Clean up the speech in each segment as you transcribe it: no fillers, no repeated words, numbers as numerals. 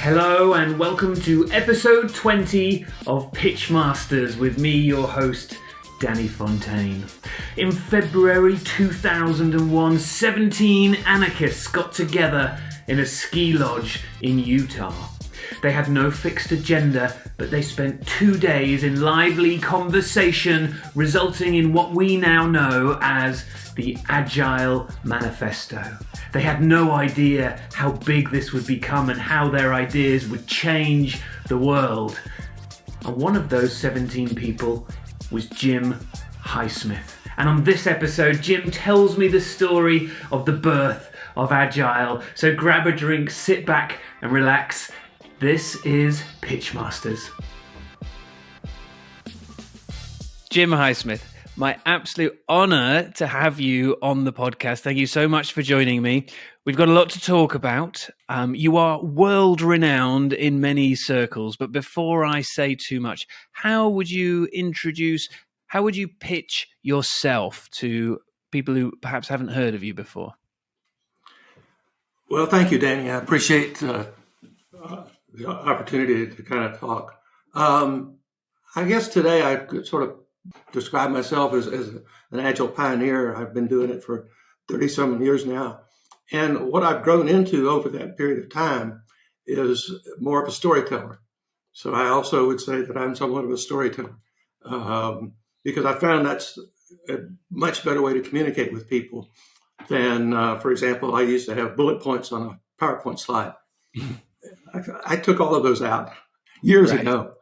Hello and welcome to episode 20 of Pitchmasters with me, your host, Danny Fontaine. In February 2001, 17 anarchists got together in a ski lodge in Utah. They had no fixed agenda, but they spent 2 days in lively conversation, resulting in what we now know as the Agile Manifesto. They had no idea how big this would become and how their ideas would change the world. And one of those 17 people was Jim Highsmith. And on this episode, Jim tells me the story of the birth of Agile. So grab a drink, sit back and relax. This is Pitchmasters. Jim Highsmith, my absolute honor to have you on the podcast. Thank you so much for joining me. We've got a lot to talk about. You are world renowned in many circles, but before I say too much, how would you pitch yourself to people who perhaps haven't heard of you before? Well, thank you, Danny. I appreciate the opportunity to kind of talk. I guess today I could sort of describe myself as an agile pioneer. I've been doing it for 30-some years now. And what I've grown into over that period of time is more of a storyteller. So I also would say that I'm somewhat of a storyteller because I found that's a much better way to communicate with people than, for example, I used to have bullet points on a PowerPoint slide. I took all of those out years ago.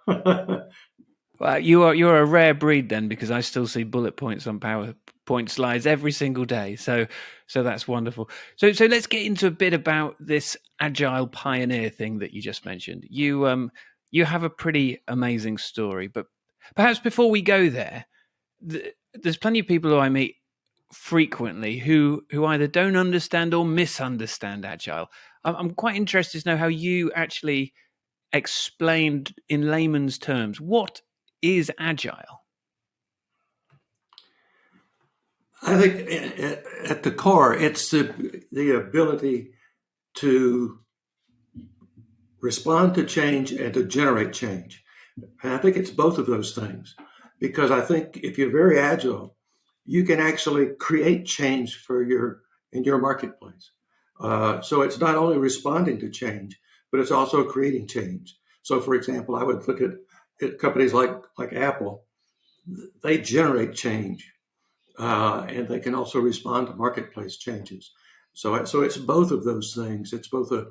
Well, you're a rare breed then, because I still see bullet points on PowerPoint slides every single day. So that's wonderful. So let's get into a bit about this agile pioneer thing that you just mentioned. You have a pretty amazing story, but perhaps before we go there, there's plenty of people who I meet frequently who either don't understand or misunderstand agile. I'm quite interested to know how you actually explained in layman's terms what is agile. I think at the core, it's the ability to respond to change and to generate change. And I think it's both of those things, because I think if you're very agile, you can actually create change in your marketplace. So it's not only responding to change, but it's also creating change. So, for example, I would look at companies like Apple. They generate change, and they can also respond to marketplace changes. So it's both of those things. It's both a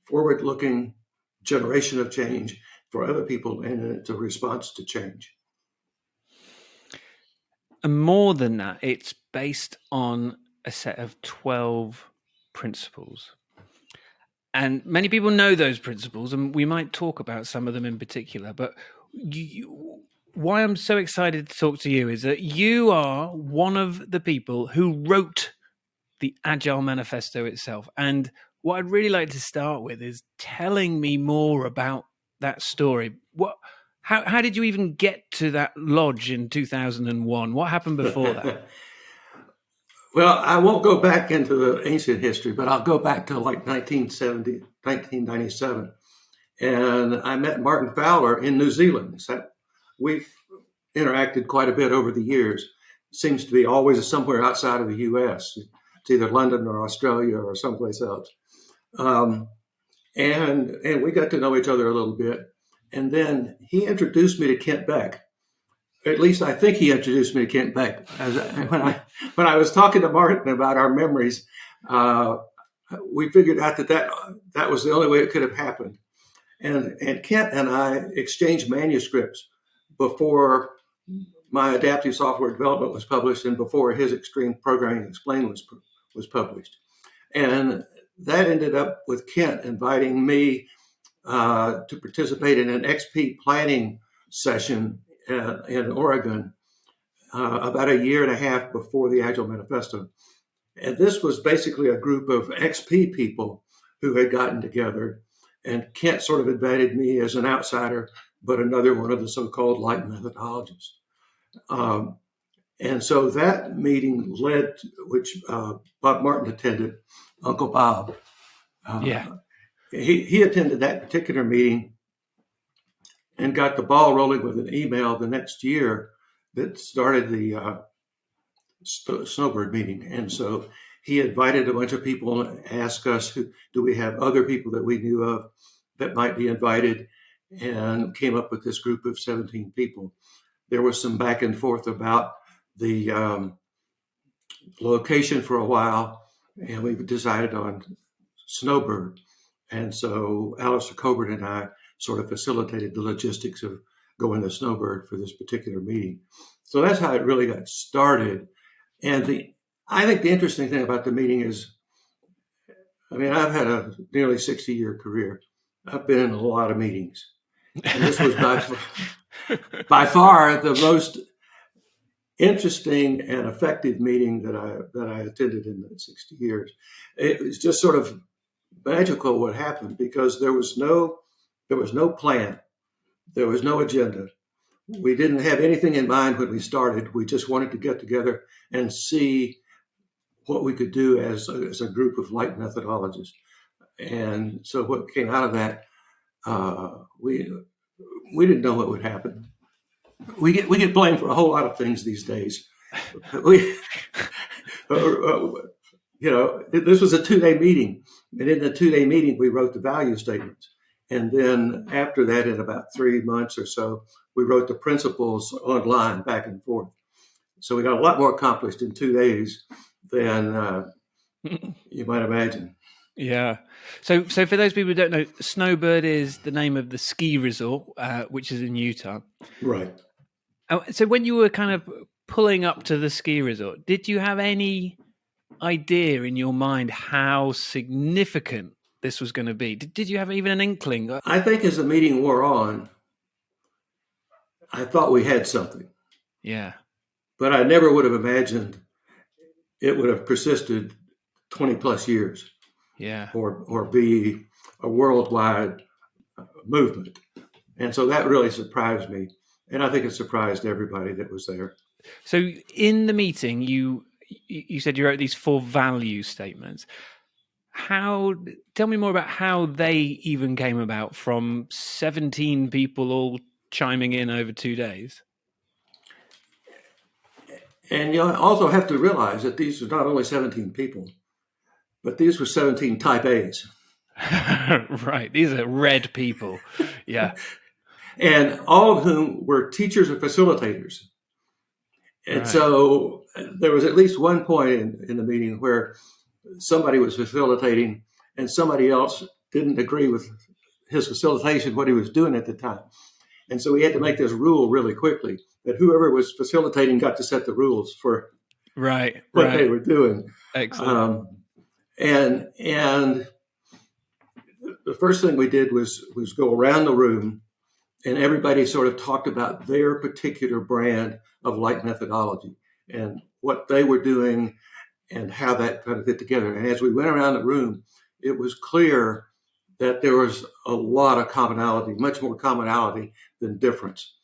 forward-looking generation of change for other people, and it's a response to change. And more than that, it's based on a set of 12 principles. And many people know those principles, and we might talk about some of them in particular. But why I'm so excited to talk to you is that you are one of the people who wrote the Agile Manifesto itself. And what I'd really like to start with is telling me more about that story. How did you even get to that lodge in 2001? What happened before that? Well, I won't go back into the ancient history, but I'll go back to like 1997. And I met Martin Fowler in New Zealand. So we've interacted quite a bit over the years. It seems to be always somewhere outside of the U.S. It's either London or Australia or someplace else. And we got to know each other a little bit. And then he introduced me to Kent Beck. At least I think he introduced me to Kent Beck. When I was talking to Martin about our memories, we figured out that was the only way it could have happened. And Kent and I exchanged manuscripts before my adaptive software development was published and before his Extreme Programming Explained was published. And that ended up with Kent inviting me to participate in an XP planning session in Oregon about a year and a half before the Agile Manifesto. And this was basically a group of XP people who had gotten together, and Kent sort of invited me as an outsider, but another one of the so-called light methodologists. And so that meeting which Bob Martin attended, Uncle Bob. he attended that particular meeting and got the ball rolling with an email the next year that started the Snowbird meeting. And so he invited a bunch of people and asked us, do we have other people that we knew of that might be invited, and came up with this group of 17 people. There was some back and forth about the location for a while, and we decided on Snowbird. And so Alistair Coburn and I sort of facilitated the logistics of going to Snowbird for this particular meeting. So that's how it really got started. And I think the interesting thing about the meeting is, I mean, I've had a nearly 60-year career. I've been in a lot of meetings. And this was by far the most interesting and effective meeting that I attended in the 60 years. It was just sort of magical what happened, because there was no plan, there was no agenda. We didn't have anything in mind when we started. We just wanted to get together and see what we could do as a group of like methodologists. And so what came out of that, we didn't know what would happen. We get blamed for a whole lot of things these days. This was a 2-day meeting, and in the 2-day meeting, we wrote the value statements. And then after that, in about 3 months or so, we wrote the principles online back and forth. So we got a lot more accomplished in 2 days than you might imagine. Yeah. So for those people who don't know, Snowbird is the name of the ski resort, which is in Utah. Right. So when you were kind of pulling up to the ski resort, did you have any idea in your mind how significant this was going to be? Did you have even an inkling? I think as the meeting wore on, I thought we had something. Yeah. But I never would have imagined it would have persisted 20 plus years. Yeah. Or be a worldwide movement. And so that really surprised me. And I think it surprised everybody that was there. So in the meeting, you said you wrote these 4 value statements. Tell me more about how they even came about from 17 people all chiming in over 2 days. And you also have to realize that these are not only 17 people, but these were 17 type A's. Right. These are red people. Yeah. And all of whom were teachers or facilitators. And right. So there was at least one point in the meeting where somebody was facilitating and somebody else didn't agree with his facilitation, what he was doing at the time. And so we had to make this rule really quickly that whoever was facilitating got to set the rules for what they were doing. Excellent. And the first thing we did was go around the room, and everybody sort of talked about their particular brand of like methodology and what they were doing and how that kind of fit together. And as we went around the room, it was clear that there was a lot of commonality, much more commonality than difference.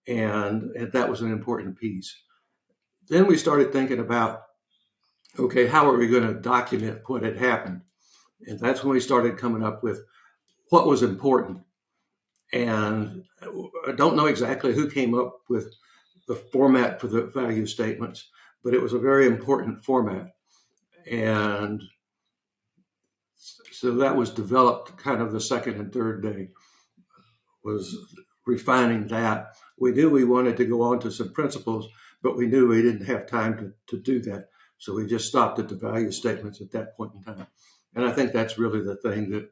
And that was an important piece. Then we started thinking about, okay, how are we going to document what had happened? And that's when we started coming up with what was important. And I don't know exactly who came up with the format for the value statements, but it was a very important format. And so that was developed kind of the second and third day, was refining that. We knew we wanted to go on to some principles, but we knew we didn't have time to do that. So we just stopped at the value statements at that point in time. And I think that's really the thing that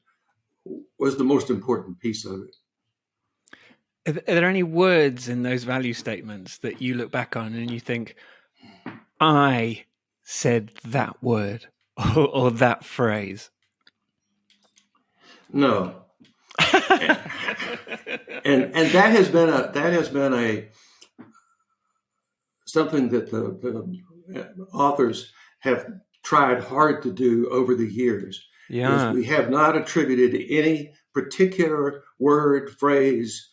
was the most important piece of it. Are there any words in those value statements that you look back on and you think, I said that word or that phrase? No. and that has been a something that the authors have tried hard to do over the years. Yeah. We have not attributed any particular word, phrase,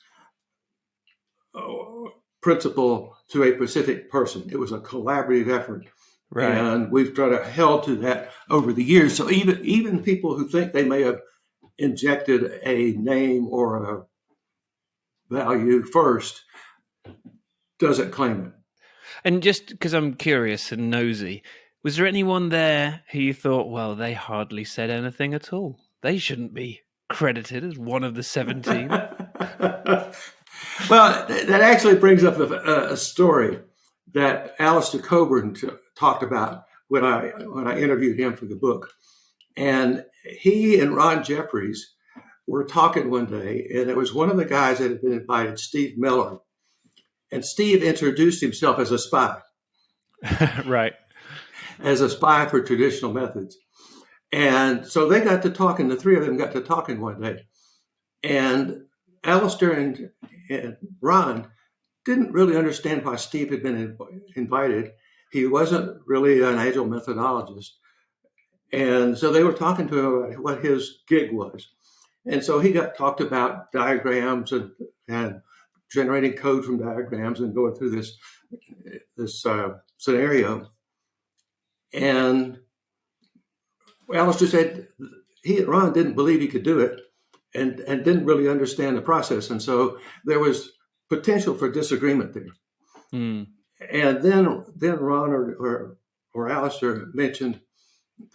principle to a specific person. It was a collaborative effort. Right. And we've tried to held to that over the years. So even people who think they may have injected a name or a value first doesn't claim it. And just because I'm curious and nosy, was there anyone there who you thought, well, they hardly said anything at all? They shouldn't be credited as one of the 17. Well, that actually brings up a story that Alistair Coburn talked about when I interviewed him for the book. And he and Ron Jeffries were talking one day, and it was one of the guys that had been invited, Steve Miller. And Steve introduced himself as a spy. Right. As a spy for traditional methods. And so they got to talking, the three of them got to talking one day. And Alistair and Ron didn't really understand why Steve had been invited. He wasn't really an Agile methodologist. And so they were talking to him about what his gig was. And so he got talked about diagrams and generating code from diagrams and going through this scenario. And Alistair said he and Ron didn't believe he could do it and didn't really understand the process. And so there was potential for disagreement there. Mm. And then Ron or Alistair mentioned,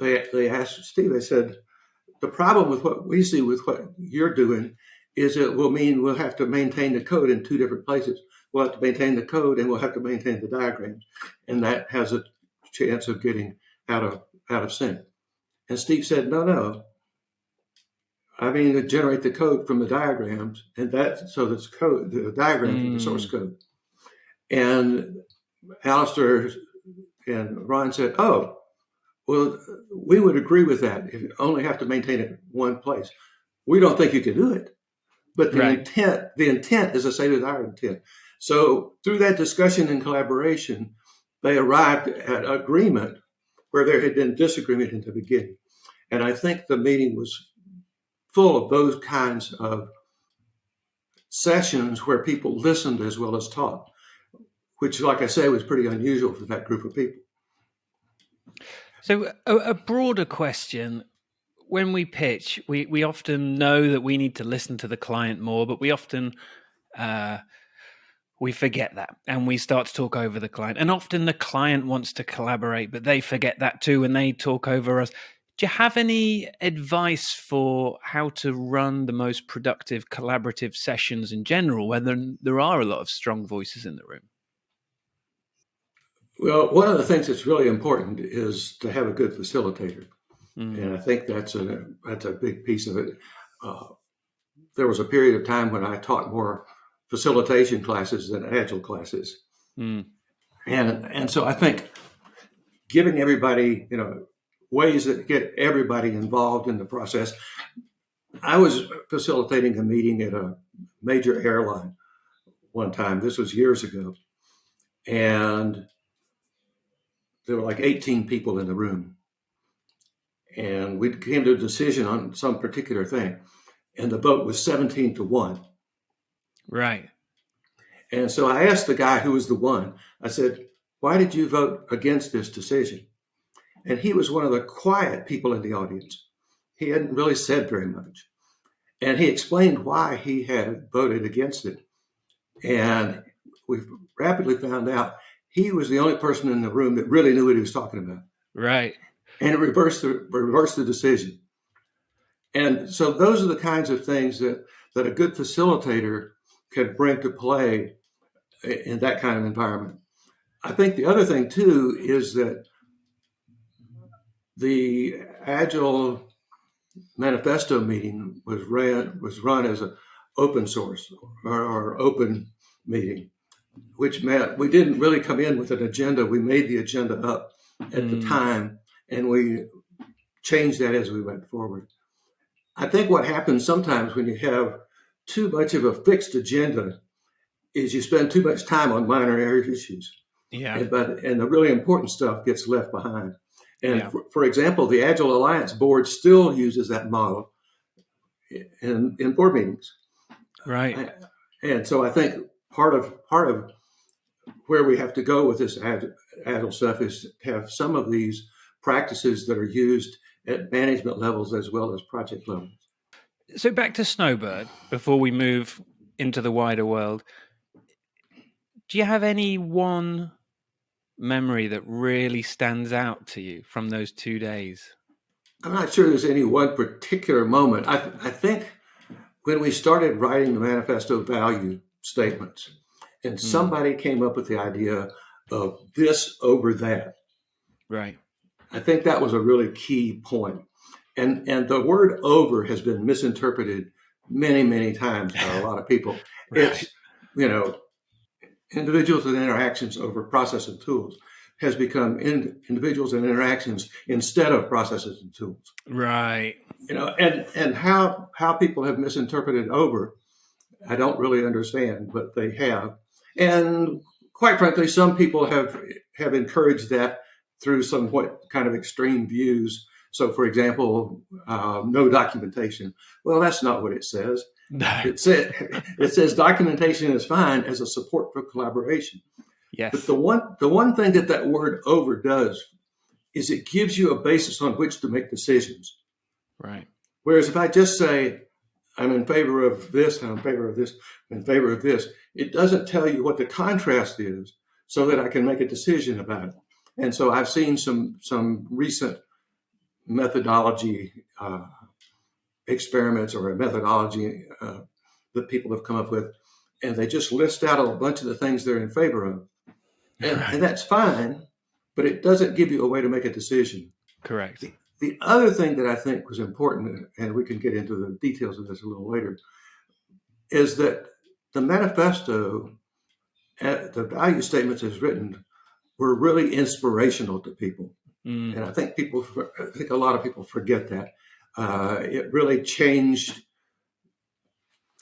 they asked Steve, they said, the problem with what we see with what you're doing is it will mean we'll have to maintain the code in two different places. We'll have to maintain the code and we'll have to maintain the diagrams. And that has a chance of getting out of sync. And Steve said, no. I mean, to generate the code from the diagrams, and so that's code, the diagram from the source code. And Alistair and Ron said, oh, well, we would agree with that if you only have to maintain it in one place. We don't think you can do it. But the intent is the same as our intent. So through that discussion and collaboration, they arrived at agreement where there had been disagreement in the beginning. And I think the meeting was full of those kinds of sessions where people listened as well as taught, which, like I say, was pretty unusual for that group of people. So a broader question. When we pitch, we often know that we need to listen to the client more, but we often we forget that and we start to talk over the client. And often the client wants to collaborate, but they forget that too and they talk over us. Do you have any advice for how to run the most productive collaborative sessions in general, when there are a lot of strong voices in the room? Well, one of the things that's really important is to have a good facilitator. And I think that's a big piece of it. There was a period of time when I taught more facilitation classes than Agile classes. And so I think giving everybody, ways that get everybody involved in the process. I was facilitating a meeting at a major airline one time. This was years ago. And there were like 18 people in the room. And we came to a decision on some particular thing. And the vote was 17-1. Right. And so I asked the guy who was the one, I said, why did you vote against this decision? And he was one of the quiet people in the audience. He hadn't really said very much. And he explained why he had voted against it. And we rapidly found out he was the only person in the room that really knew what he was talking about. Right. And it reversed the decision. And so those are the kinds of things that a good facilitator can bring to play in that kind of environment. I think the other thing, too, is that the Agile Manifesto meeting was run as an open source or open meeting, which meant we didn't really come in with an agenda. We made the agenda up at the time, and we changed that as we went forward. I think what happens sometimes when you have too much of a fixed agenda is you spend too much time on minor area issues. Yeah. And the really important stuff gets left behind. And for example, the Agile Alliance board still uses that model in board meetings. Right. And so I think part of where we have to go with this Agile stuff is to have some of these practices that are used at management levels as well as project levels. So back to Snowbird before we move into the wider world. Do you have any one memory that really stands out to you from those 2 days? I'm not sure there's any one particular moment. I think when we started writing the manifesto value statements, and somebody came up with the idea of this over that. Right. I think that was a really key point. And the word over has been misinterpreted many, many times by a lot of people. Right. It's, individuals and interactions over process and tools has become individuals and interactions instead of processes and tools. Right. And how people have misinterpreted over, I don't really understand, but they have. And quite frankly, some people have encouraged that through somewhat kind of extreme views. So, for example, no documentation. Well, that's not what it says. No. It says documentation is fine as a support for collaboration. Yes. But the one thing that word over does is it gives you a basis on which to make decisions. Right. Whereas if I just say, I'm in favor of this, I'm in favor of this, I'm in favor of this, it doesn't tell you what the contrast is so that I can make a decision about it. And so I've seen some recent methodology experiments or a methodology that people have come up with, and they just list out a bunch of the things they're in favor of. And that's fine, but it doesn't give you a way to make a decision. Correct. The other thing that I think was important, and we can get into the details of this a little later, is that the manifesto, the value statements as written, were really inspirational to people. And I think a lot of people forget that. It really changed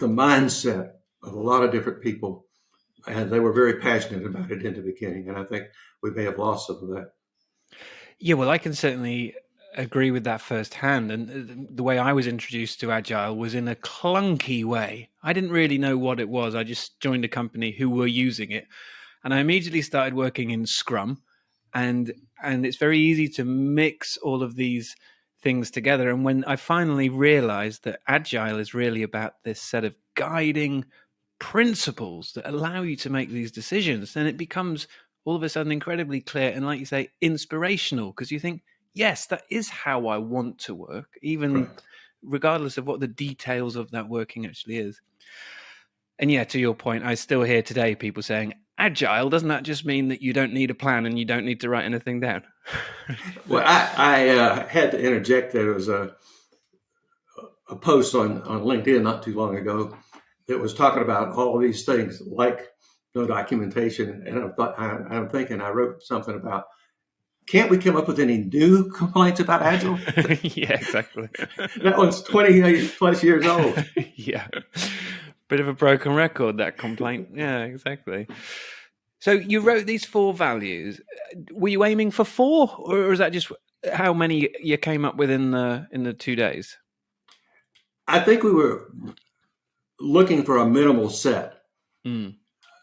the mindset of a lot of different people, and they were very passionate about it in the beginning. And I think we may have lost some of that. Yeah, well, I can certainly agree with that firsthand. And the way I was introduced to Agile was in a clunky way. I didn't really know what it was. I just joined a company who were using it, and I immediately started working in Scrum. And it's very easy to mix all of these things together. And when I finally realized that Agile is really about this set of guiding principles that allow you to make these decisions, then it becomes all of a sudden incredibly clear and, like you say, inspirational, because you think, yes, that is how I want to work, even regardless of what the details of that working actually is. And yeah, to your point, I still hear today people saying, Agile, doesn't that just mean that you don't need a plan and you don't need to write anything down? Well, I had to interject. There was a post on LinkedIn not too long ago that was talking about all of these things like no documentation. And I'm thinking, I wrote something about, can't we come up with any new complaints about Agile? Yeah, exactly. That one's 20 plus years old. Yeah. Bit of a broken record, that complaint. Yeah, exactly. So you wrote these 4 values. Were you aiming for 4, or is that just how many you came up with in the 2 days? I think we were looking for a minimal set. I'm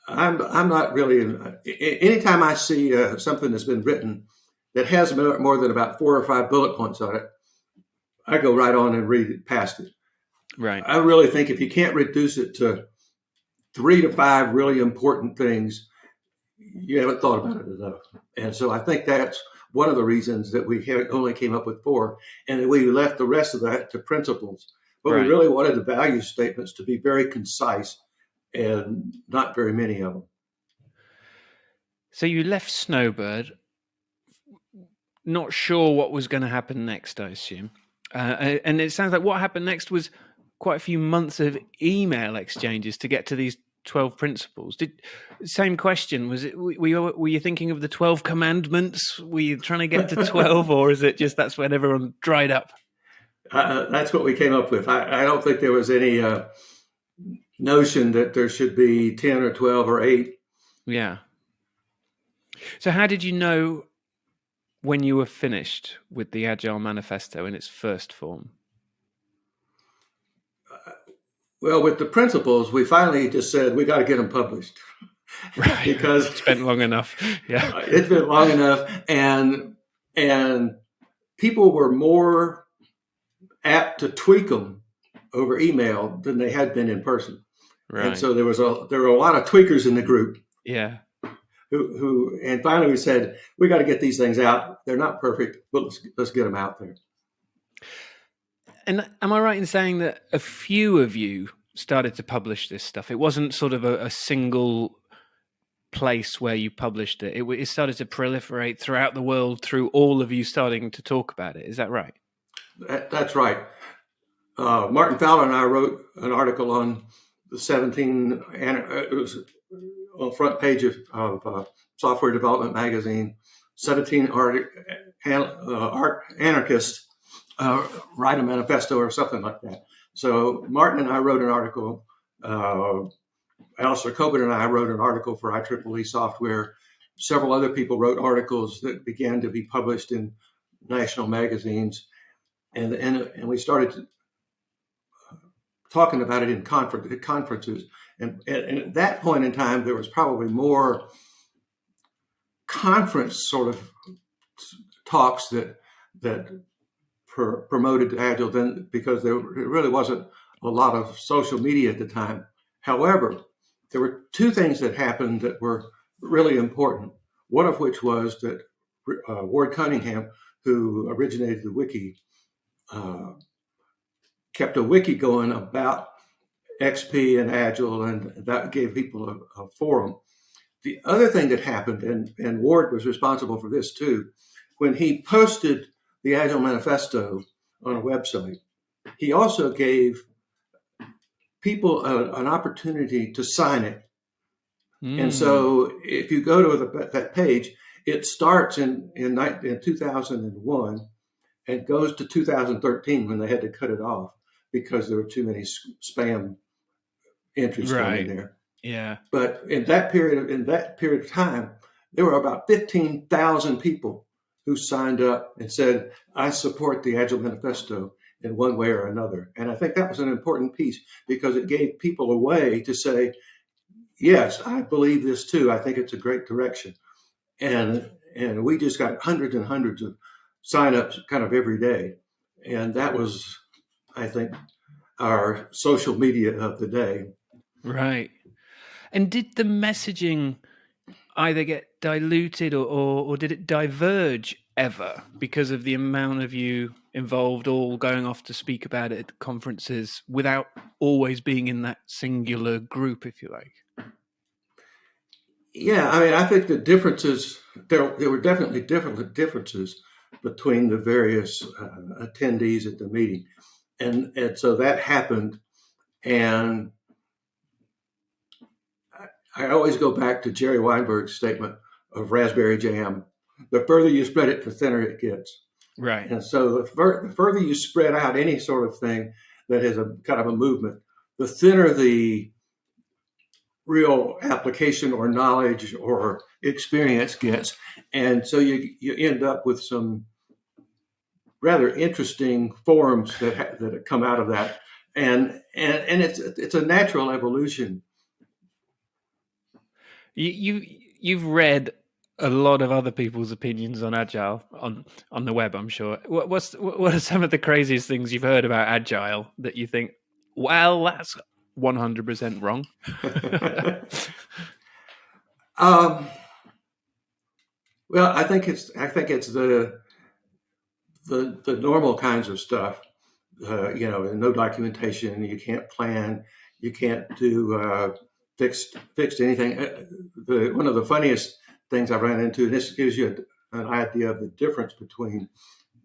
not really. Anytime I see something that's been written that has more than about 4 or 5 bullet points on it, I go right on and read it past it. Right. I really think if you can't reduce it to 3 to 5 really important things, you haven't thought about it enough. And so I think that's one of the reasons that we only came up with 4, and we left the rest of that to principles. But we really wanted the value statements to be very concise and not very many of them. So you left Snowbird, not sure what was going to happen next, I assume. And it sounds like what happened next was quite a few months of email exchanges to get to these 12 principles. Same question, was it? Were you thinking of the 12 commandments? Were you trying to get to 12, or is it just that's when everyone dried up? That's what we came up with. I don't think there was any notion that there should be 10 or 12 or 8. Yeah. So how did you know when you were finished with the Agile Manifesto in its first form? Well, with the principles, we finally just said, we got to get them published. Right. Because it's been long enough. Yeah. It's been long enough. And people were more apt to tweak them over email than they had been in person. Right. And so there were a lot of tweakers in the group. Yeah. Who and finally we said, we got to get these things out. They're not perfect, but let's get them out there. And am I right in saying that a few of you started to publish this stuff? It wasn't sort of a single place where you published it. It started to proliferate throughout the world through all of you starting to talk about it. Is that right? That's right. Martin Fowler and I wrote an article on the 17, it was on the front page of Software Development Magazine, 17 anarchists write a manifesto or something like that. So Martin and I wrote an article. Alistair Coburn and I wrote an article for IEEE software. Several other people wrote articles that began to be published in national magazines. And we started talking about it in conferences. And at that point in time, there was probably more conference sort of talks that promoted Agile then, because there really wasn't a lot of social media at the time. However, there were two things that happened that were really important. One of which was that Ward Cunningham, who originated the wiki, kept a wiki going about XP and Agile, and that gave people a forum. The other thing that happened, and Ward was responsible for this too, when he posted the Agile Manifesto on a website, he also gave people an opportunity to sign it. And so if you go to that page, it starts in 2001 and goes to 2013 when they had to cut it off because there were too many spam entries going in there. Yeah. But in that period of time, there were about 15,000 people who signed up and said, I support the Agile Manifesto in one way or another. And I think that was an important piece because it gave people a way to say, yes, I believe this too. I think it's a great direction. And we just got hundreds and hundreds of signups kind of every day. And that was, I think, our social media of the day. Right. And did the messaging either get diluted or did it diverge ever because of the amount of you involved all going off to speak about it at conferences without always being in that singular group, if you like? Yeah, I mean, I think the differences, there were definitely differences between the various attendees at the meeting. And so that happened. And I always go back to Jerry Weinberg's statement of raspberry jam. The further you spread it, the thinner it gets. Right. And so the further you spread out any sort of thing that is a kind of a movement, the thinner the real application or knowledge or experience gets. And so you end up with some rather interesting forums that come out of that. And it's a natural evolution. You've read a lot of other people's opinions on Agile on the web, I'm sure. What are some of the craziest things you've heard about Agile that you think, well, that's 100% wrong? Well, I think it's the normal kinds of stuff. No documentation. You can't plan. You can't do fixed anything. One of the funniest things I've ran into, and this gives you an idea of the difference between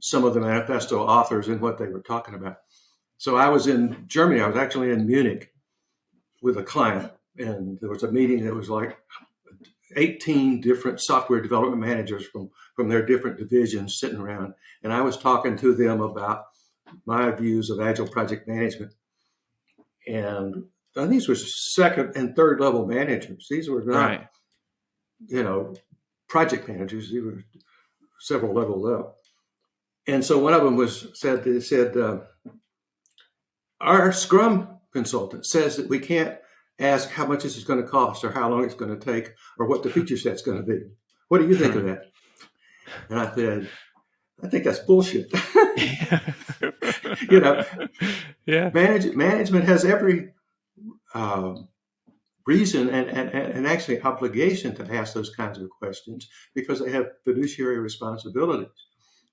some of the manifesto authors and what they were talking about. So I was in Germany. I was actually in Munich with a client, and there was a meeting that was like 18 different software development managers from their different divisions sitting around. And I was talking to them about my views of Agile project management. And these were second and third level managers. These were not, project managers. These were several levels up. And so one of them said, our Scrum consultant says that we can't ask how much this is going to cost or how long it's going to take or what the feature set's going to be. What do you think of that? And I said, I think that's bullshit. You know, Yeah. management has every reason and actually obligation to ask those kinds of questions because they have fiduciary responsibilities.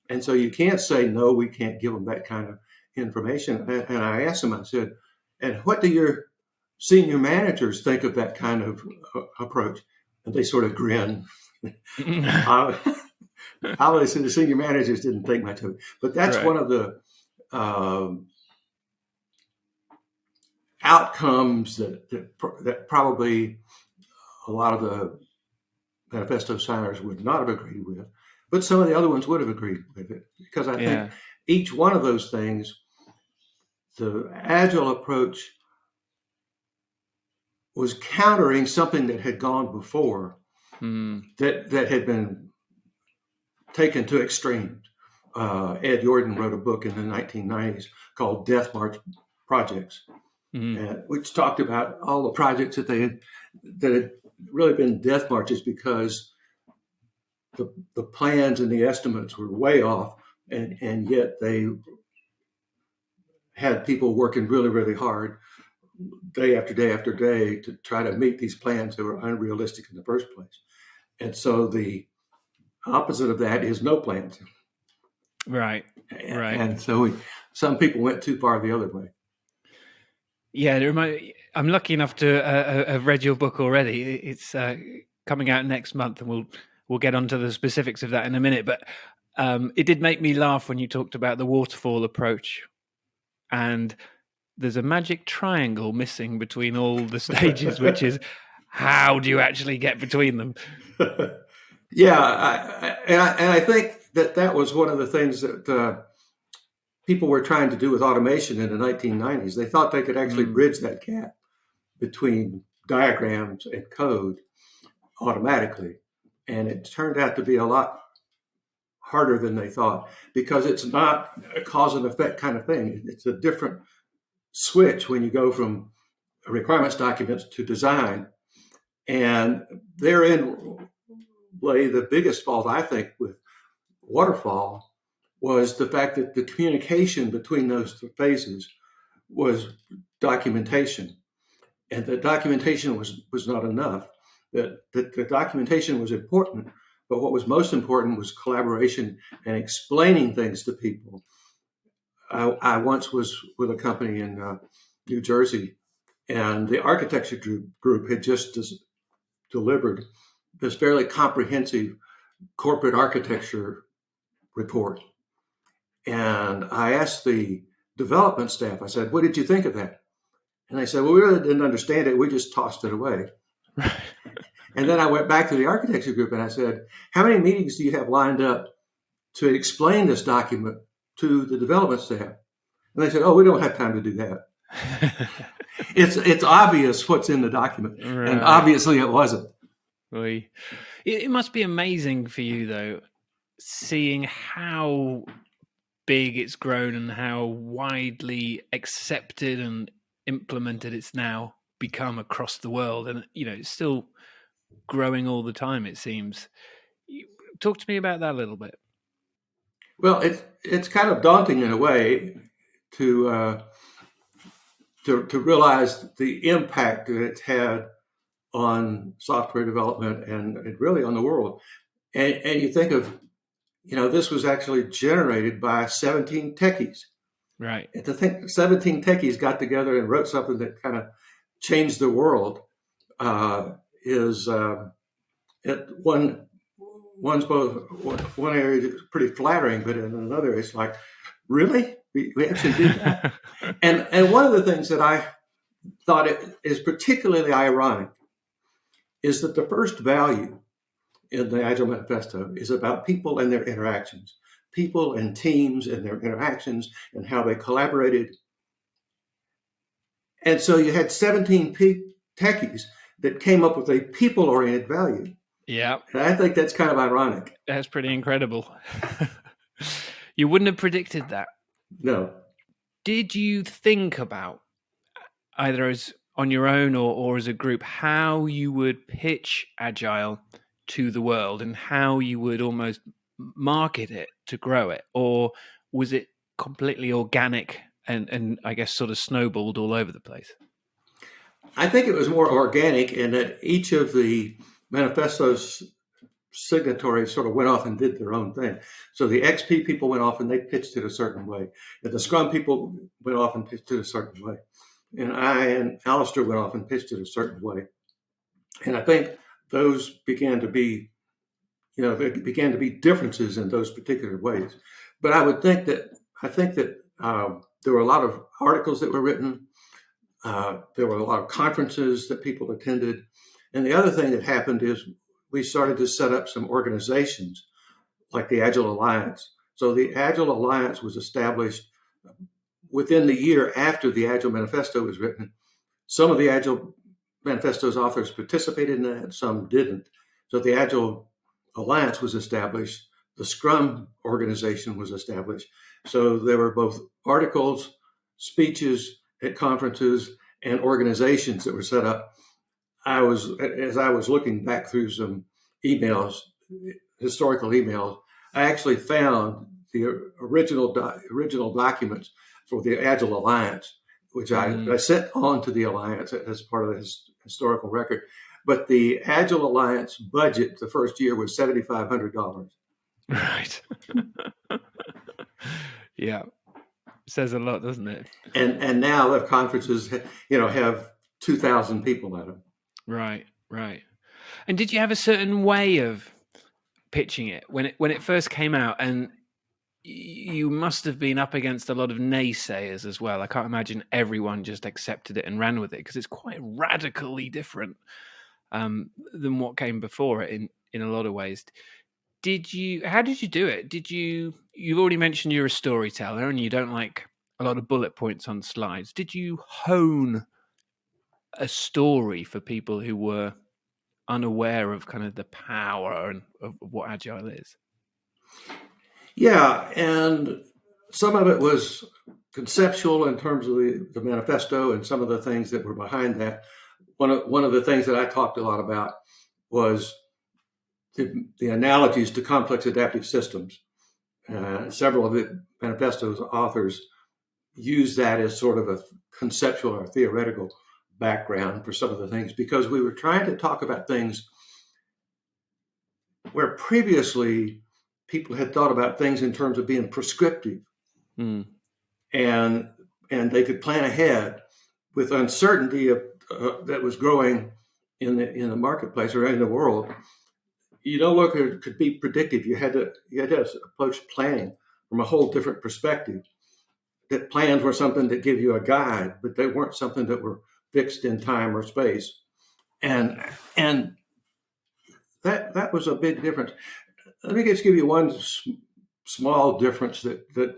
And so you can't say, no, we can't give them that kind of information. And I asked them, I said, and what do your senior managers think of that kind of approach? And they sort of grin. Obviously, the senior managers didn't think much of it. But that's Right. one of the outcomes that probably a lot of the manifesto signers would not have agreed with, but some of the other ones would have agreed with it, because I think each one of those things, the Agile approach was countering something that had gone before that had been taken to extremes. Ed Jordan wrote a book in the 1990s called Death March Projects, which talked about all the projects that had really been death marches because the plans and the estimates were way off, and yet they had people working really, really hard day after day after day to try to meet these plans that were unrealistic in the first place. And so the opposite of that is no plans. Right. And so some people went too far the other way. Yeah, I'm lucky enough to have read your book already. It's coming out next month, and we'll get onto the specifics of that in a minute. But it did make me laugh when you talked about the waterfall approach, and there's a magic triangle missing between all the stages, which is how do you actually get between them? Yeah, and I think that was one of the things that people were trying to do with automation in the 1990s. They thought they could actually bridge that gap between diagrams and code automatically. And it turned out to be a lot harder than they thought, because it's not a cause and effect kind of thing. It's a different switch when you go from requirements documents to design. And therein lay the biggest fault, I think, with waterfall, was the fact that the communication between those phases was documentation, and the documentation was not enough. That the documentation was important, but what was most important was collaboration and explaining things to people. I once was with a company in New Jersey, and the architecture group had just delivered this fairly comprehensive corporate architecture report. And I asked the development staff, I said, what did you think of that? And they said, well, we really didn't understand it. We just tossed it away. And then I went back to the architecture group and I said, how many meetings do you have lined up to explain this document to the development staff? And they said, oh, we don't have time to do that. It's obvious what's in the document. Right. And obviously it wasn't. It must be amazing for you, though, seeing how big it's grown and how widely accepted and implemented it's now become across the world. And, it's still growing all the time, it seems. Talk to me about that a little bit. Well, it's kind of daunting in a way to realize the impact that it's had on software development and really on the world. And you think of, this was actually generated by 17 techies. Right. And to think 17 techies got together and wrote something that kind of changed the world is one area is pretty flattering, but in another it's like, really? We actually did that? And one of the things that I thought is particularly ironic is that the first value in the Agile Manifesto is about people and their interactions, people and teams and their interactions and how they collaborated. And so you had 17 techies that came up with a people-oriented value. Yeah. And I think that's kind of ironic. That's pretty incredible. You wouldn't have predicted that. No. Did you think about, either as on your own or as a group, how you would pitch Agile to the world and how you would almost market it to grow it? Or was it completely organic and I guess sort of snowballed all over the place? I think it was more organic in that each of the manifestos signatories sort of went off and did their own thing. So the XP people went off and they pitched it a certain way. And the Scrum people went off and pitched it a certain way. And I and Alistair went off and pitched it a certain way. And I think those began to be, there began to be differences in those particular ways. But I think that there were a lot of articles that were written. There were a lot of conferences that people attended. And the other thing that happened is we started to set up some organizations like the Agile Alliance. So the Agile Alliance was established within the year after the Agile Manifesto was written. Some of the Agile Manifesto's authors participated in that, some didn't. So the Agile Alliance was established. The Scrum organization was established. So there were both articles, speeches at conferences, and organizations that were set up. As I was looking back through some emails, historical emails, I actually found the original documents for the Agile Alliance, which I sent on to the Alliance as part of the historical record. But the Agile Alliance budget the first year was $7,500. Right. Yeah. Says a lot, doesn't it? And now the conferences, have 2,000 people at them. Right. And did you have a certain way of pitching it when it first came out? And you must have been up against a lot of naysayers as well. I can't imagine everyone just accepted it and ran with it because it's quite radically different than what came before it in a lot of ways. How did you do it? You've already mentioned you're a storyteller and you don't like a lot of bullet points on slides. Did you hone a story for people who were unaware of kind of the power and of what Agile is? Yeah, and some of it was conceptual in terms of the manifesto and some of the things that were behind that. One of the things that I talked a lot about was the analogies to complex adaptive systems. Several of the manifesto's authors use that as sort of a conceptual or theoretical background for some of the things, because we were trying to talk about things where previously people had thought about things in terms of being prescriptive, and they could plan ahead with uncertainty that was growing in the marketplace or in the world. You no longer could be predictive. You had to approach planning from a whole different perspective. That plans were something that give you a guide, but they weren't something that were fixed in time or space, and that was a big difference. Let me just give you one small difference that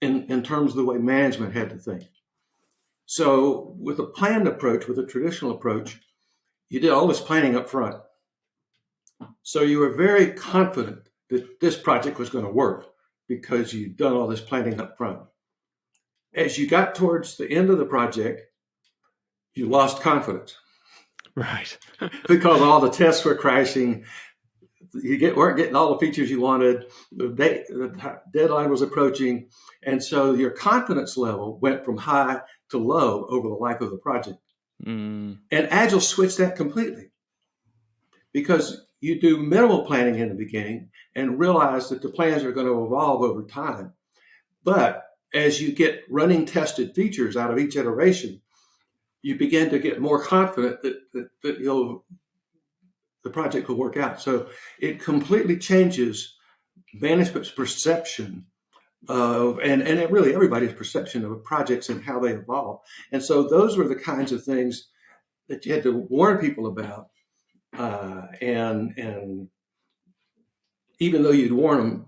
in terms of the way management had to think. So with a planned approach, with a traditional approach, you did all this planning up front. So you were very confident that this project was going to work because you'd done all this planning up front. As you got towards the end of the project, you lost confidence. Right. Because all the tests were crashing. You weren't getting all the features you wanted. The deadline was approaching. And so your confidence level went from high to low over the life of the project. And Agile switched that completely. Because you do minimal planning in the beginning and realize that the plans are going to evolve over time. But as you get running tested features out of each iteration, you begin to get more confident that the project will work out. So it completely changes management's perception of, and really everybody's perception of projects and how they evolve. And so those were the kinds of things that you had to warn people about. And even though you'd warn them,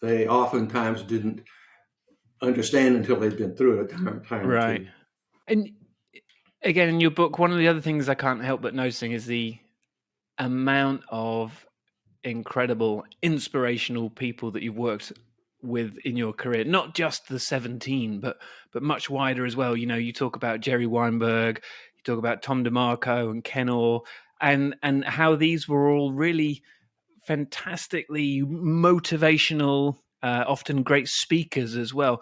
they oftentimes didn't understand until they'd been through it a time right. or two. And again, in your book, one of the other things I can't help but noticing is the amount of incredible, inspirational people that you've worked with in your career. Not just the 17, but much wider as well. You talk about Jerry Weinberg, you talk about Tom DeMarco and Ken Orr, and how these were all really fantastically motivational often great speakers as well.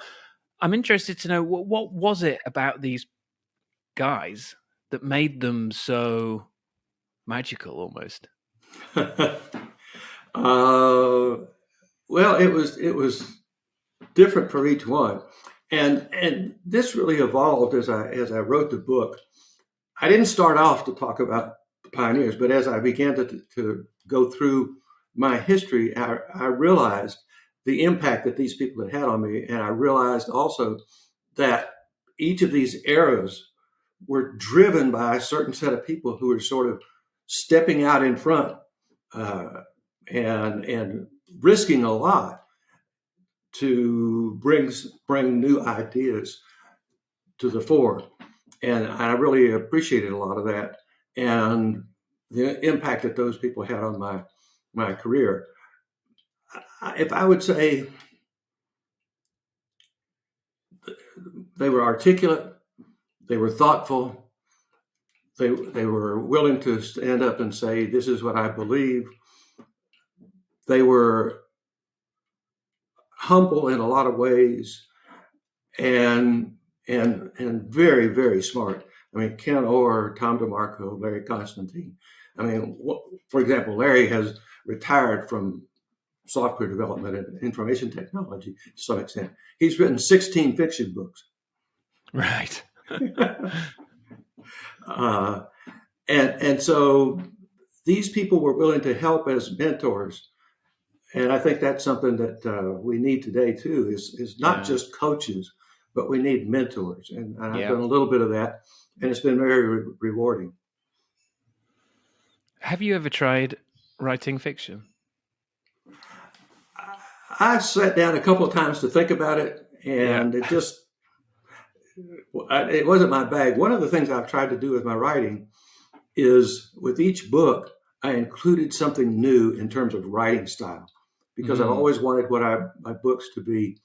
I'm interested to know what was it about these guys that made them so magical almost? Well, it was different for each one, and this really evolved as I wrote the book. I didn't start off to talk about the pioneers, but as I began to go through my history, I realized the impact that these people had on me, and I realized also that each of these eras were driven by a certain set of people who were sort of stepping out in front uh, and risking a lot to bring new ideas to the fore. And I really appreciated a lot of that and the impact that those people had on my career. If I would say they were articulate, they were thoughtful, they were willing to stand up and say, "This is what I believe." They were humble in a lot of ways, and very, very smart. I mean, Ken Orr, Tom DeMarco, Larry Constantine. I mean, for example, Larry has retired from software development and information technology to some extent. He's written 16 fiction books. Right. And so these people were willing to help as mentors. And I think that's something that we need today too, is not just coaches, but we need mentors. And I've done a little bit of that, and it's been very rewarding. Have you ever tried writing fiction? I sat down a couple of times to think about it, and it wasn't my bag. One of the things I've tried to do with my writing is with each book, I included something new in terms of writing style, because I've always wanted my books to be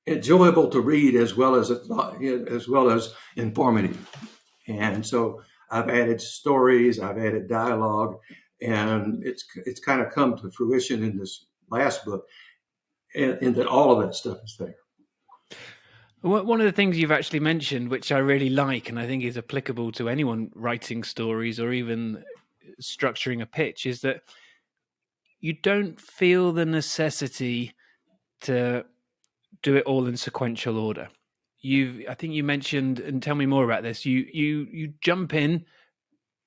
enjoyable to read as well as informative. And so I've added stories, I've added dialogue, and it's kind of come to fruition in this last book, and that all of that stuff is there. One of the things you've actually mentioned, which I really like, and I think is applicable to anyone writing stories or even structuring a pitch, is that you don't feel the necessity to do it all in sequential order. I think you mentioned, and tell me more about this. You jump in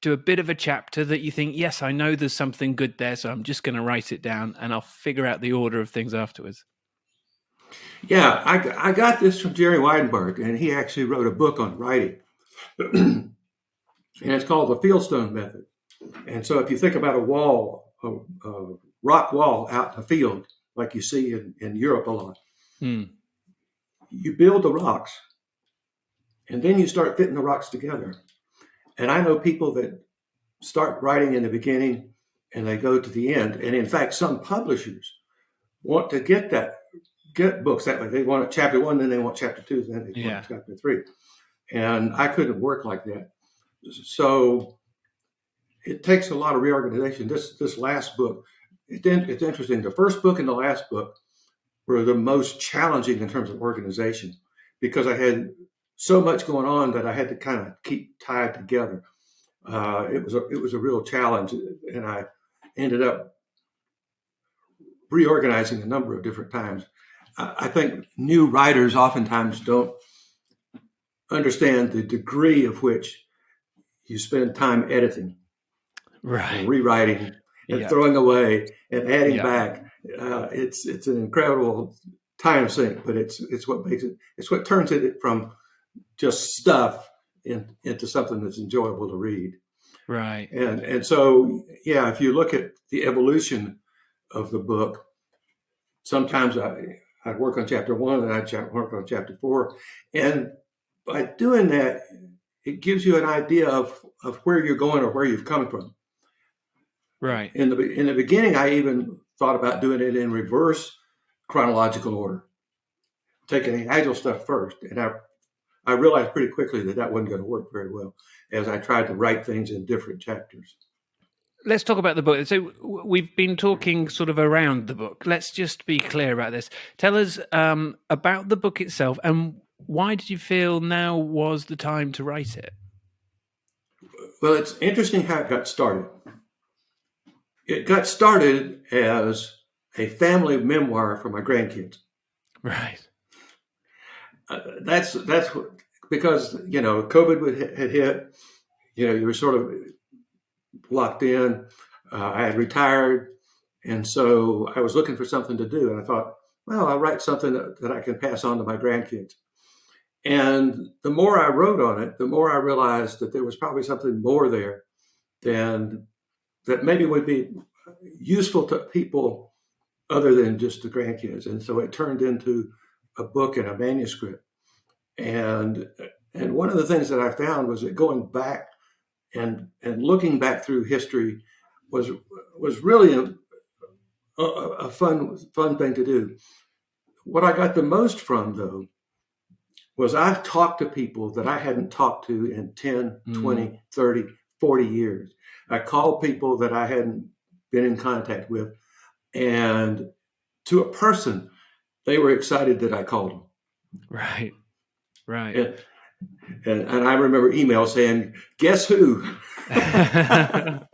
to a bit of a chapter that you think, yes, I know there's something good there, so I'm just going to write it down, and I'll figure out the order of things afterwards. Yeah, I got this from Jerry Weidenberg, and he actually wrote a book on writing, and it's called the Fieldstone Method. And so if you think about a rock wall out in the field, like you see in Europe a lot, you build the rocks, and then you start fitting the rocks together. And I know people that start writing in the beginning, and they go to the end. And in fact, some publishers want to get books that way. They want chapter 1, then they want chapter 2, then they want chapter 3. And I couldn't work like that. So it takes a lot of reorganization. This last book, it's interesting. The first book and the last book were the most challenging in terms of organization, because I had so much going on that I had to kind of keep tied together. It was a real challenge, and I ended up reorganizing a number of different times. I think new writers oftentimes don't understand the degree of which you spend time editing, and rewriting, and throwing away and adding back. It's an incredible time sink, but it's what makes it. It's what turns it from just stuff into something that's enjoyable to read. Right. And so, yeah, if you look at the evolution of the book, sometimes I'd work on chapter 1 and I'd work on chapter 4. And by doing that, it gives you an idea of where you're going or where you've come from. Right. In the beginning, I even thought about doing it in reverse chronological order, taking the Agile stuff first. And I realized pretty quickly that wasn't going to work very well, as I tried to write things in different chapters. let's talk about the book. So we've been talking sort of around the book. Let's just be clear about this. Tell us about the book itself, and why did you feel now was the time to write it? Well, it's interesting how it got started. It got started as a family memoir for my grandkids. Right. That's because COVID had hit. You were sort of locked in. I had retired, and so I was looking for something to do. And I thought, well, I'll write something that I can pass on to my grandkids. And the more I wrote on it, the more I realized that there was probably something more there than that maybe would be useful to people other than just the grandkids. And so it turned into a book and a manuscript. And one of the things that I found was that going back and looking back through history was really a fun thing to do. What I got the most from, though, was I've talked to people that I hadn't talked to in 10, 20, 30, 40 years. I called people that I hadn't been in contact with, and to a person, they were excited that I called them. Right. And I remember emails saying, "Guess who?" Well,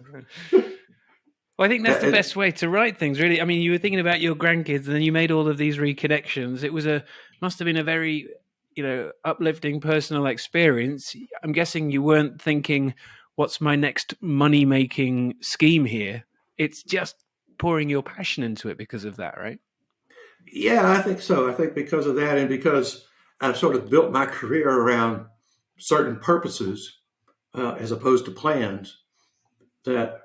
I think that's the best way to write things, really. I mean, you were thinking about your grandkids, and then you made all of these reconnections. It must have been a very, uplifting personal experience. I'm guessing you weren't thinking, "What's my next money-making scheme here?" It's just pouring your passion into it because of that, right? Yeah, I think so. I think because of that, and because I've sort of built my career around certain purposes as opposed to plans, that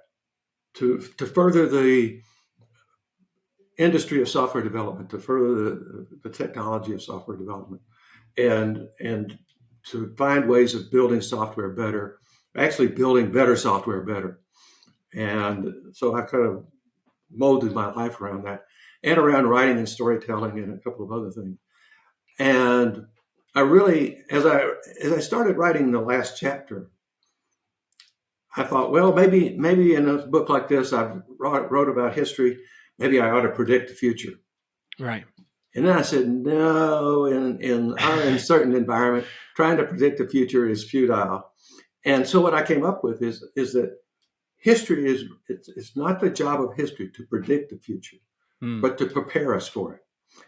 to further the industry of software development, to further the technology of software development, and to find ways of building software better, actually building better software better. And so I kind of molded my life around that, and around writing and storytelling and a couple of other things. And I really, as I started writing the last chapter, I thought, well, maybe in a book like this, I wrote about history. Maybe I ought to predict the future. Right. And then I said, no, in our uncertain environment, trying to predict the future is futile. And so what I came up with is that history it's not the job of history to predict the future, but to prepare us for it.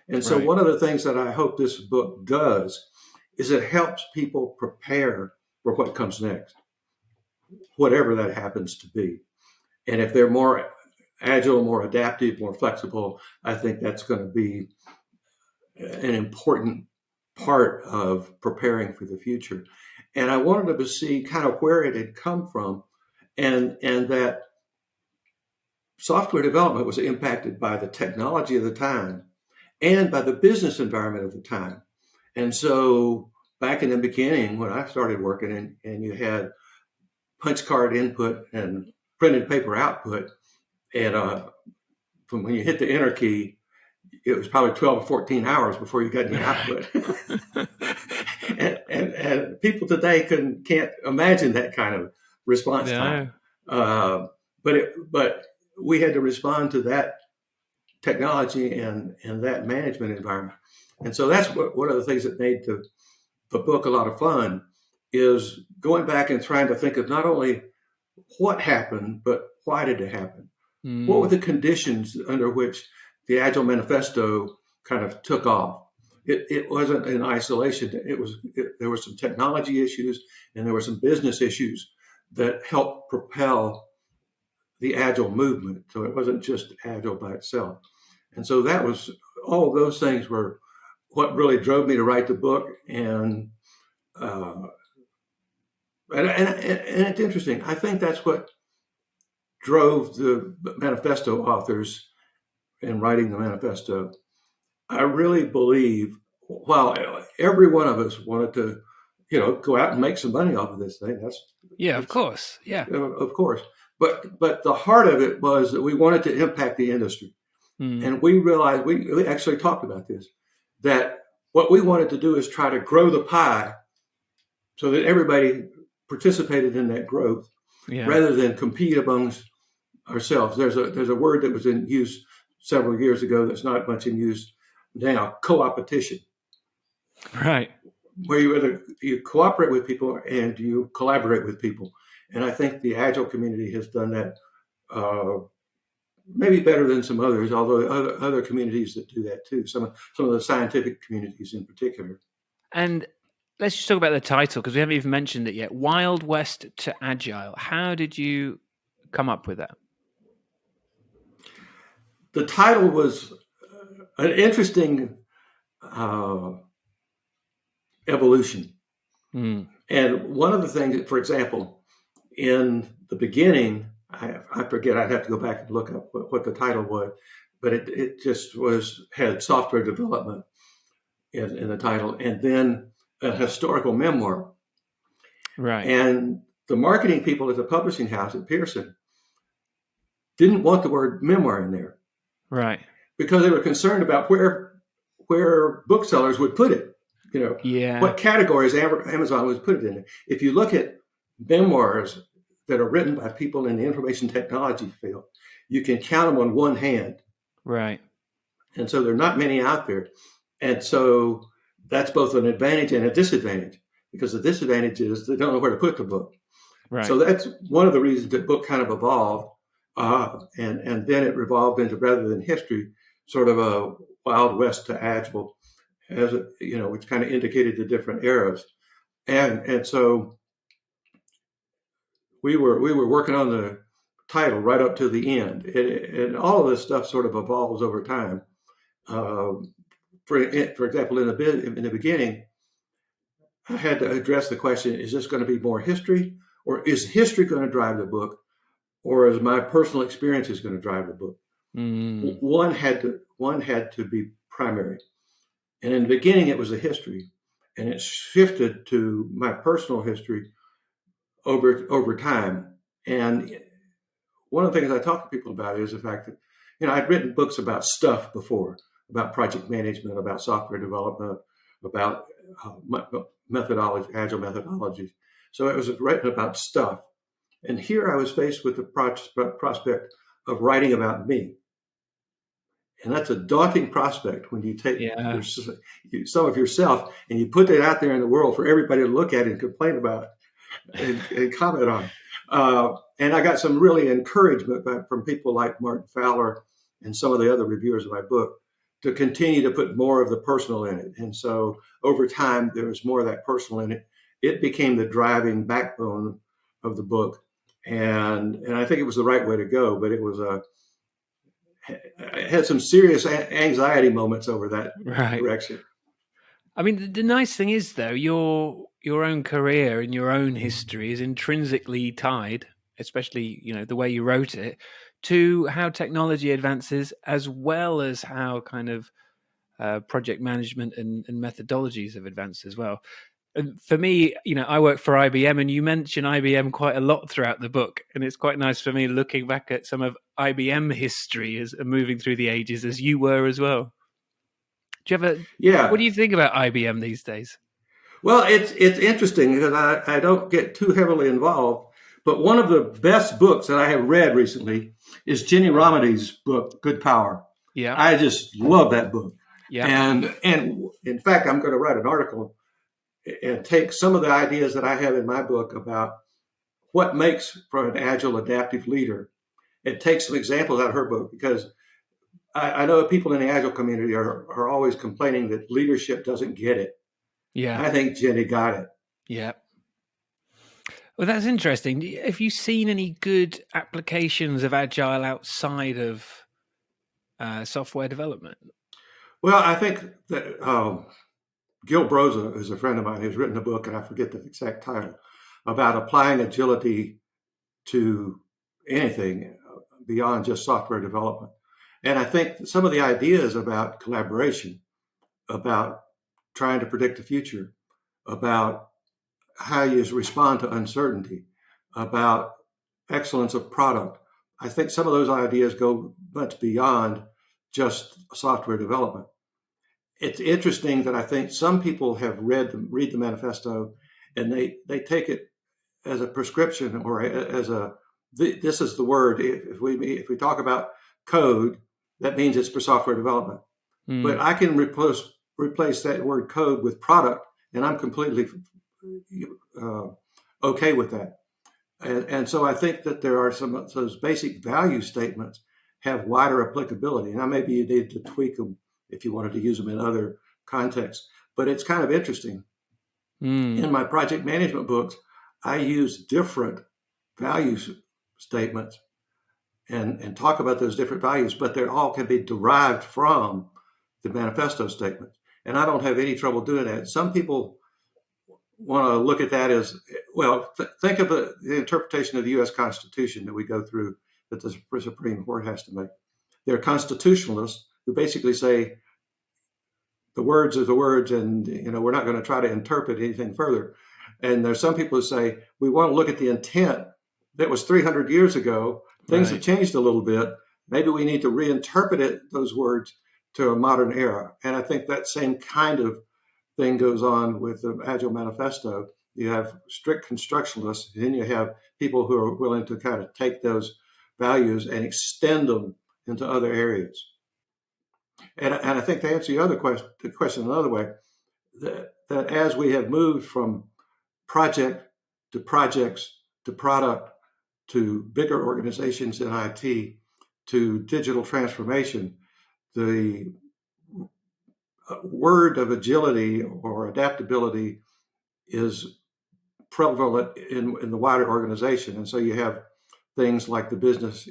And so one of the things that I hope this book does is it helps people prepare for what comes next, whatever that happens to be. And if they're more agile, more adaptive, more flexible, I think that's going to be an important part of preparing for the future. And I wanted them to see kind of where it had come from, and that software development was impacted by the technology of the time and by the business environment of the time. And so back in the beginning, when I started working, and you had punch card input and printed paper output, and from when you hit the enter key, it was probably 12 or 14 hours before you got any output. and people today can't imagine that kind of response time. But we had to respond to that technology and that management environment. And so that's one of the things that made the book a lot of fun, is going back and trying to think of not only what happened, but why did it happen? What were the conditions under which the Agile Manifesto kind of took off? It wasn't in isolation. There were some technology issues, and there were some business issues that helped propel the Agile movement. So it wasn't just Agile by itself. And so that was, all of those things were what really drove me to write the book. And it's interesting. I think that's what drove the manifesto authors in writing the manifesto. I really believe, while every one of us wanted to, go out and make some money off of this thing. Of course. Yeah. Of course. But the heart of it was that we wanted to impact the industry. And we realized, we actually talked about this, that what we wanted to do is try to grow the pie so that everybody participated in that growth, rather than compete amongst ourselves. There's a word that was in use several years ago that's not much in use now, co-opetition, Right. where you cooperate with people and you collaborate with people. And I think the Agile community has done that maybe better than some others, although other communities that do that too. Some of the scientific communities in particular. And let's just talk about the title, because we haven't even mentioned it yet. Wild West to Agile. How did you come up with that? The title was an interesting evolution. Mm. And one of the things, for example, in the beginning, I forget, I'd have to go back and look up what the title was, but it just had software development in the title, and then a historical memoir. Right. And the marketing people at the publishing house at Pearson didn't want the word memoir in there. Right. Because they were concerned about where booksellers would put it. Yeah. What categories Amazon would put it in. If you look at memoirs that are written by people in the information technology field, you can count them on one hand. Right. And so there are not many out there. And so that's both an advantage and a disadvantage, because the disadvantage is they don't know where to put the book. Right. So that's one of the reasons that book kind of evolved. And then it revolved into, rather than history, sort of a Wild West to Agile, which kind of indicated the different eras. And so we were working on the title right up to the end. And all of this stuff sort of evolves over time. For example, in the beginning, I had to address the question: is this going to be more history, or is history going to drive the book, or is my personal experiences going to drive the book? Mm. One had to be primary. And in the beginning, it was a history, and it shifted to my personal history over time. And one of the things I talk to people about is the fact that, I'd written books about stuff before, about project management, about software development, about methodology, agile methodologies. So it was written about stuff. And here I was faced with the prospect of writing about me. And that's a daunting prospect when you take some of yourself and you put that out there in the world for everybody to look at and complain about and comment on. And I got some really encouragement from people like Martin Fowler and some of the other reviewers of my book to continue to put more of the personal in it. And so over time, there was more of that personal in it. It became the driving backbone of the book. And I think it was the right way to go, but I had some serious anxiety moments over that direction. I mean, the nice thing is, though, your own career and your own history is intrinsically tied, especially, the way you wrote it, to how technology advances, as well as how kind of project management and methodologies have advanced as well. And for me, I work for IBM, and you mention IBM quite a lot throughout the book. And it's quite nice for me looking back at some of IBM history as moving through the ages, as you were as well. Do you ever? What do you think about IBM these days? Well, it's interesting because I don't get too heavily involved. But one of the best books that I have read recently is Ginny Rometty's book, Good Power. Yeah, I just love that book. Yeah, and in fact, I'm going to write an article and take some of the ideas that I have in my book about what makes for an agile, adaptive leader, and take some examples out of her book, because I know people in the agile community are always complaining that leadership doesn't get it. Yeah, I think Jenny got it. Yeah. Well, that's interesting. Have you seen any good applications of agile outside of software development? Well, I think that Gil Broza is a friend of mine who's written a book, and I forget the exact title, about applying agility to anything beyond just software development. And I think some of the ideas about collaboration, about trying to predict the future, about how you respond to uncertainty, about excellence of product, I think some of those ideas go much beyond just software development. It's interesting that I think some people have read the manifesto, and they take it as a prescription or as a this is the word. If we talk about code, that means it's for software development. But I can replace that word code with product, and I'm completely okay with that. And so I think that there are some of those basic value statements have wider applicability. Now, maybe you need to tweak them if you wanted to use them in other contexts. But it's kind of interesting. In my project management books, I use different value statements and talk about those different values, but they all can be derived from the manifesto statements. And I don't have any trouble doing that. Some people want to look at that as, well, think of the interpretation of the U.S. Constitution that we go through, that the Supreme Court has to make. They're constitutionalists who basically say the words are the words, and we're not going to try to interpret anything further. And there's some people who say we want to look at the intent that was 300 years ago. Things have changed a little bit. Maybe we need to reinterpret those words to a modern era. And I think that same kind of thing goes on with the Agile Manifesto. You have strict constructionists, and then you have people who are willing to kind of take those values and extend them into other areas. And I think to answer the question another way, that as we have moved from project to projects to product to bigger organizations in IT to digital transformation, the word of agility or adaptability is prevalent in the wider organization. And so you have things like the Business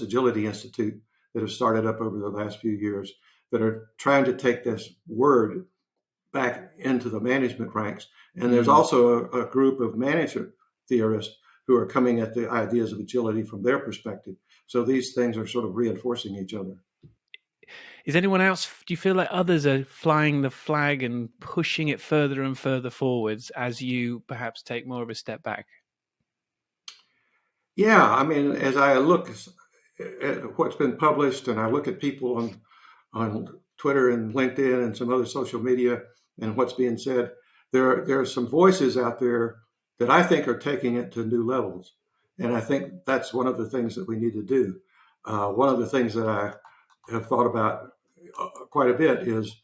Agility Institute that have started up over the last few years that are trying to take this word back into the management ranks. And there's also a group of management theorists who are coming at the ideas of agility from their perspective. So these things are sort of reinforcing each other. Is anyone else, do you feel like others are flying the flag and pushing it further and further forwards as you perhaps take more of a step back? Yeah, I mean, as I look at what's been published and I look at people on Twitter and LinkedIn and some other social media and what's being said, there are some voices out there that I think are taking it to new levels. And I think that's one of the things that we need to do. One of the things that I have thought about quite a bit is,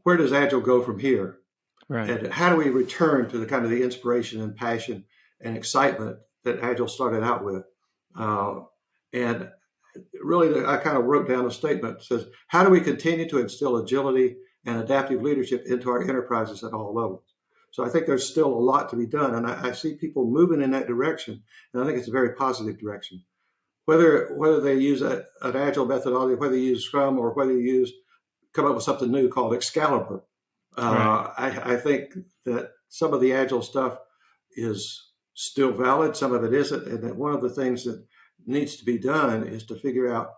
where does Agile go from here? Right. And how do we return to the kind of the inspiration and passion and excitement that Agile started out with? And really, I kind of wrote down a statement that says, how do we continue to instill agility and adaptive leadership into our enterprises at all levels? So I think there's still a lot to be done. And I see people moving in that direction. And I think it's a very positive direction. Whether they use an Agile methodology, whether you use Scrum, or whether you come up with something new called Excalibur. Right. I think that some of the Agile stuff is still valid, some of it isn't. And that one of the things that needs to be done is to figure out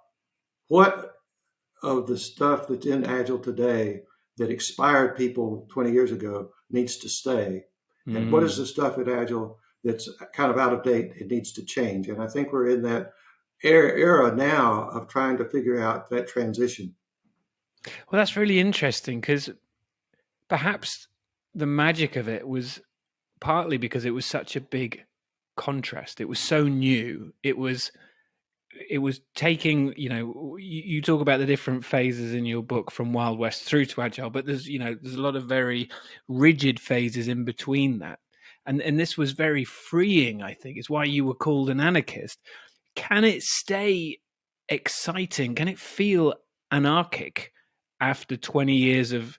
what of the stuff that's in Agile today that expired people 20 years ago needs to stay. And what is the stuff in Agile that's kind of out of date? It needs to change. And I think we're in that era now of trying to figure out that transition. Well, that's really interesting, because perhaps the magic of it was partly because it was such a big contrast. It was so new. It was taking, you talk about the different phases in your book from Wild West through to Agile, but there's a lot of very rigid phases in between that. And this was very freeing, I think. It's why you were called an anarchist. Can it stay exciting? Can it feel anarchic after 20 years of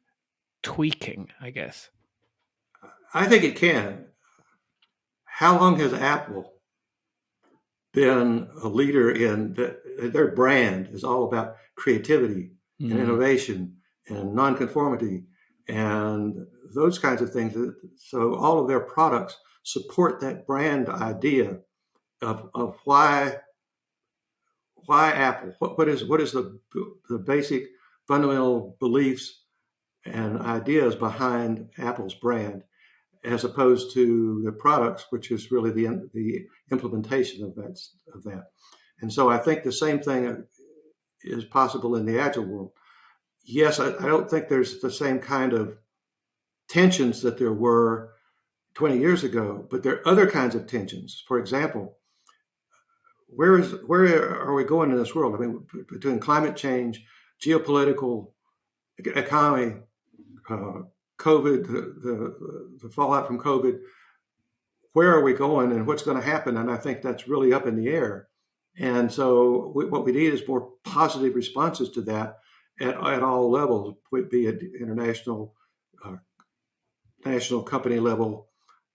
tweaking, I guess? I think it can. How long has Apple been a leader in their brand is all about creativity and innovation and nonconformity and those kinds of things. So all of their products support that brand idea of why Apple. What is the basic fundamental beliefs and ideas behind Apple's brand, as opposed to the products, which is really the implementation of that. And so I think the same thing is possible in the Agile world. Yes, I don't think there's the same kind of tensions that there were 20 years ago, but there are other kinds of tensions. For example, where are we going in this world? I mean, between climate change, geopolitical, economy, COVID, the fallout from COVID, where are we going and what's going to happen? And I think that's really up in the air. And so what we need is more positive responses to that at all levels, be it international, national company level.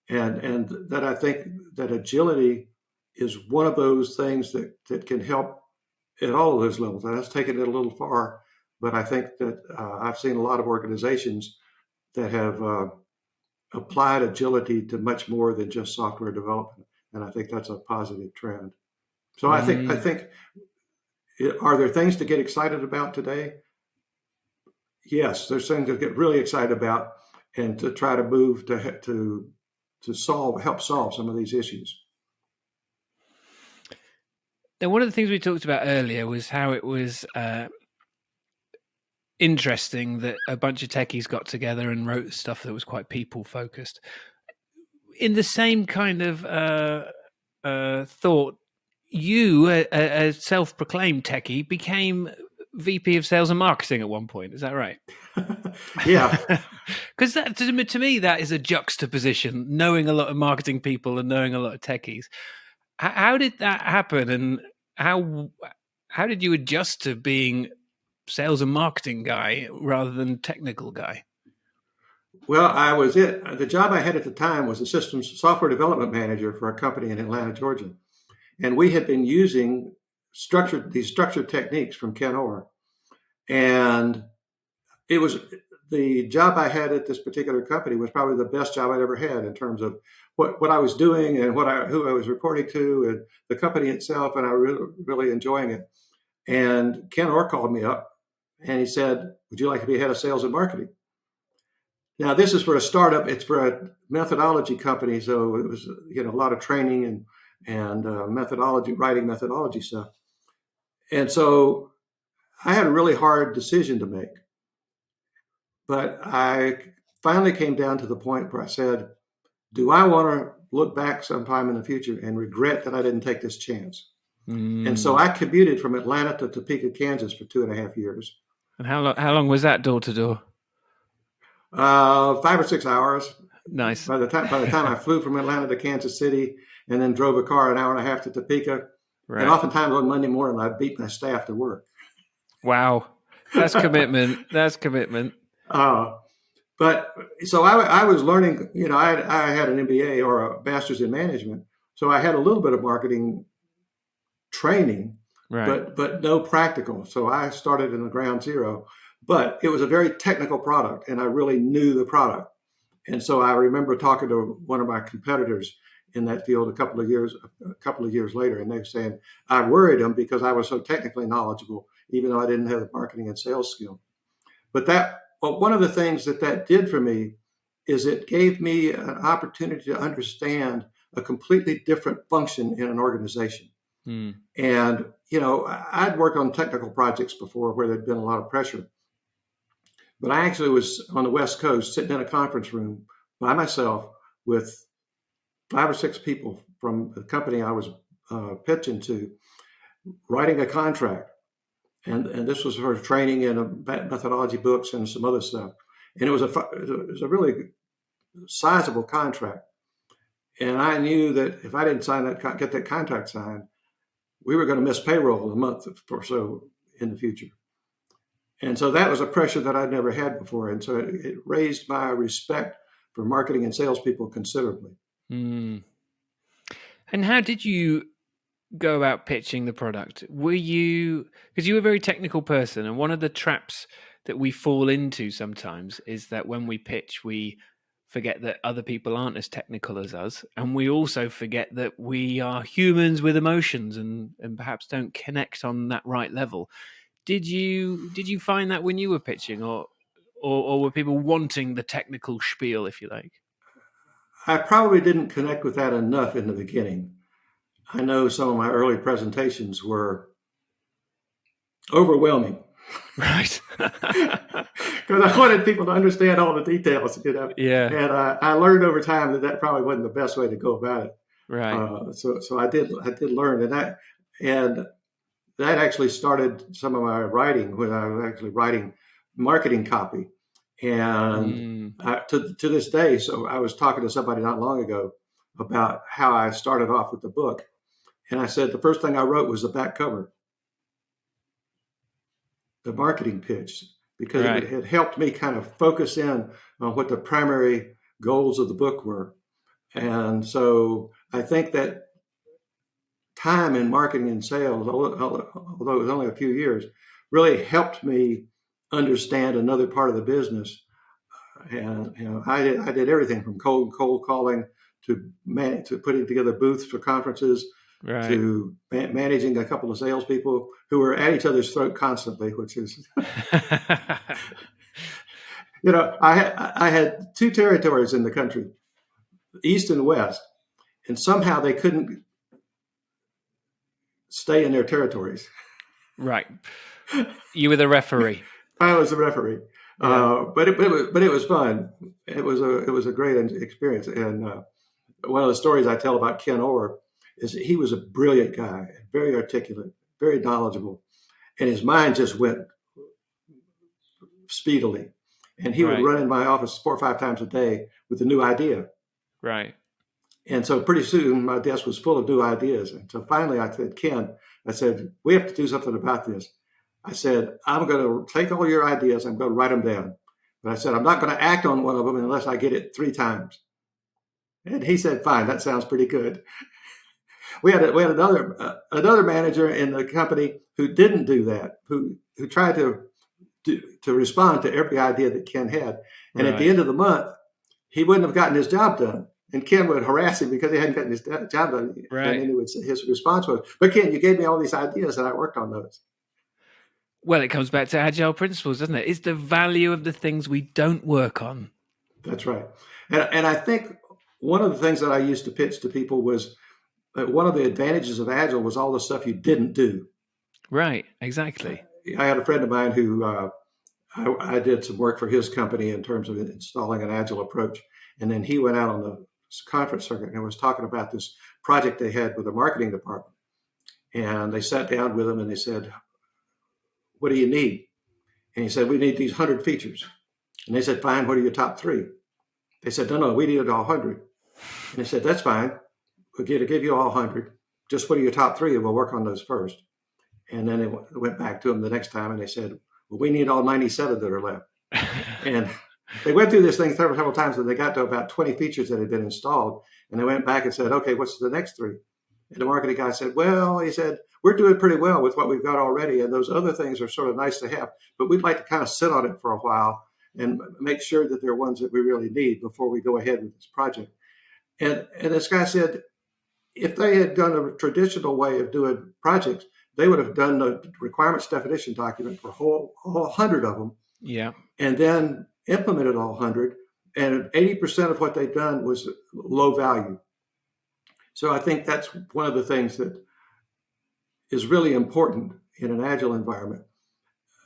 And that I think that agility is one of those things that can help at all of those levels. And that's taking it a little far, but I think that I've seen a lot of organizations that have applied agility to much more than just software development. And I think that's a positive trend. So I think are there things to get excited about today? Yes, there's things to get really excited about and to try to move to help solve some of these issues. Now, one of the things we talked about earlier was how it was interesting that a bunch of techies got together and wrote stuff that was quite people focused. In the same kind of thought, you, a self-proclaimed techie, became VP of Sales and Marketing at one point. Is that right? Yeah. Because to me, that is a juxtaposition, knowing a lot of marketing people and knowing a lot of techies. How did that happen, and how did you adjust to being sales and marketing guy rather than technical guy? Well, the job I had at the time was a systems software development manager for a company in Atlanta, Georgia. And we had been using these structured techniques from Ken Orr. And it was the job I had at this particular company was probably the best job I'd ever had in terms of what I was doing and who I was reporting to and the company itself. And I really enjoying it. And Ken Orr called me up and he said, "Would you like to be head of sales and marketing?" Now, this is for a startup. It's for a methodology company. So it was, a lot of training and writing methodology stuff. And so I had a really hard decision to make. But I finally came down to the point where I said, do I want to look back sometime in the future and regret that I didn't take this chance? And so I commuted from Atlanta to Topeka, Kansas for 2.5 years. And how long was that door to door? 5 or 6 hours. Nice. By the time I flew from Atlanta to Kansas City and then drove a car an hour and a half to Topeka. Right. And oftentimes on Monday morning, I beat my staff to work. Wow. That's commitment. That's commitment. But so I was learning, I had an MBA or a master's in management. So I had a little bit of marketing training, right, but no practical. So I started in the ground zero, but it was a very technical product and I really knew the product. And so I remember talking to one of my competitors in that field a couple of years later, and they were saying I worried them because I was so technically knowledgeable, even though I didn't have the marketing and sales skill. But one of the things that did for me is it gave me an opportunity to understand a completely different function in an organization. And, I'd worked on technical projects before where there'd been a lot of pressure. But I actually was on the West Coast sitting in a conference room by myself with 5 or 6 people from the company I was pitching to, writing a contract. And this was for training and methodology books and some other stuff. And it was a really sizable contract. And I knew that if I didn't get that contract signed, we were going to miss payroll a month or so in the future. And so that was a pressure that I'd never had before. And so it raised my respect for marketing and salespeople considerably. And how did you go about pitching the product? Because you were a very technical person, and one of the traps that we fall into sometimes is that when we pitch, we forget that other people aren't as technical as us, and we also forget that we are humans with emotions and perhaps don't connect on that right level. Did you find that when you were pitching, or were people wanting the technical spiel, if you like? I probably didn't connect with that enough in the beginning. I know some of my early presentations were overwhelming. Right. Because I wanted people to understand all the details, Yeah. And I learned over time that probably wasn't the best way to go about it. Right. So I did learn, and And that actually started some of my writing when I was actually writing marketing copy. And to this day, so I was talking to somebody not long ago about how I started off with the book. And I said, the first thing I wrote was the back cover, the marketing pitch, because Right. it had helped me kind of focus in on what the primary goals of the book were. And so I think that time in marketing and sales, although it was only a few years, really helped me understand another part of the business. And I did everything from cold calling to putting together booths for conferences, Right. to managing a couple of salespeople who were at each other's throat constantly, which is, I had two territories in the country, East and West, and somehow they couldn't stay in their territories. Right. You were the referee. I was the referee, Yeah. but it was fun. It was a great experience. And one of the stories I tell about Ken Orr is that he was a brilliant guy, very articulate, very knowledgeable, and his mind just went speedily. And he would Right. run in my office 4 or 5 times a day with a new idea. Right. And so pretty soon my desk was full of new ideas. And so finally I said, Ken, we have to do something about this. I said, I'm going to take all your ideas. I'm going to write them down. But I said, I'm not going to act on one of them unless I get it 3 times. And he said, fine, that sounds pretty good. We had another manager in the company who didn't do that, who tried to respond to every idea that Ken had. And at the end of the month, he wouldn't have gotten his job done. And Ken would harass him because he hadn't gotten his job done. Right. And his response was, but Ken, you gave me all these ideas and I worked on those. Well, it comes back to agile principles, doesn't it? It's the value of the things we don't work on. That's right. And I think one of the things that I used to pitch to people was that one of the advantages of agile was all the stuff you didn't do. Right, exactly. I had a friend of mine who I did some work for his company in terms of installing an agile approach. And then he went out on the conference circuit and was talking about this project they had with the marketing department. And they sat down with him and they said, what do you need? And he said, we need these 100 features. And they said, fine, what are your top 3? They said, no, we need all 100. And they said, that's fine. We'll give you all 100. Just what are your top 3? And we'll work on those first. And then they went back to them the next time and they said, well, we need all 97 that are left. And they went through this thing several times and they got to about 20 features that had been installed. And they went back and said, okay, what's the next 3? And the marketing guy said, well, he said, we're doing pretty well with what we've got already. And those other things are sort of nice to have, but we'd like to kind of sit on it for a while and make sure that they're ones that we really need before we go ahead with this project. And this guy said, if they had done a traditional way of doing projects, they would have done the requirements definition document for all 100 of them. Yeah. And then implemented all 100. And 80% of what they'd done was low value. So I think that's one of the things that is really important in an agile environment.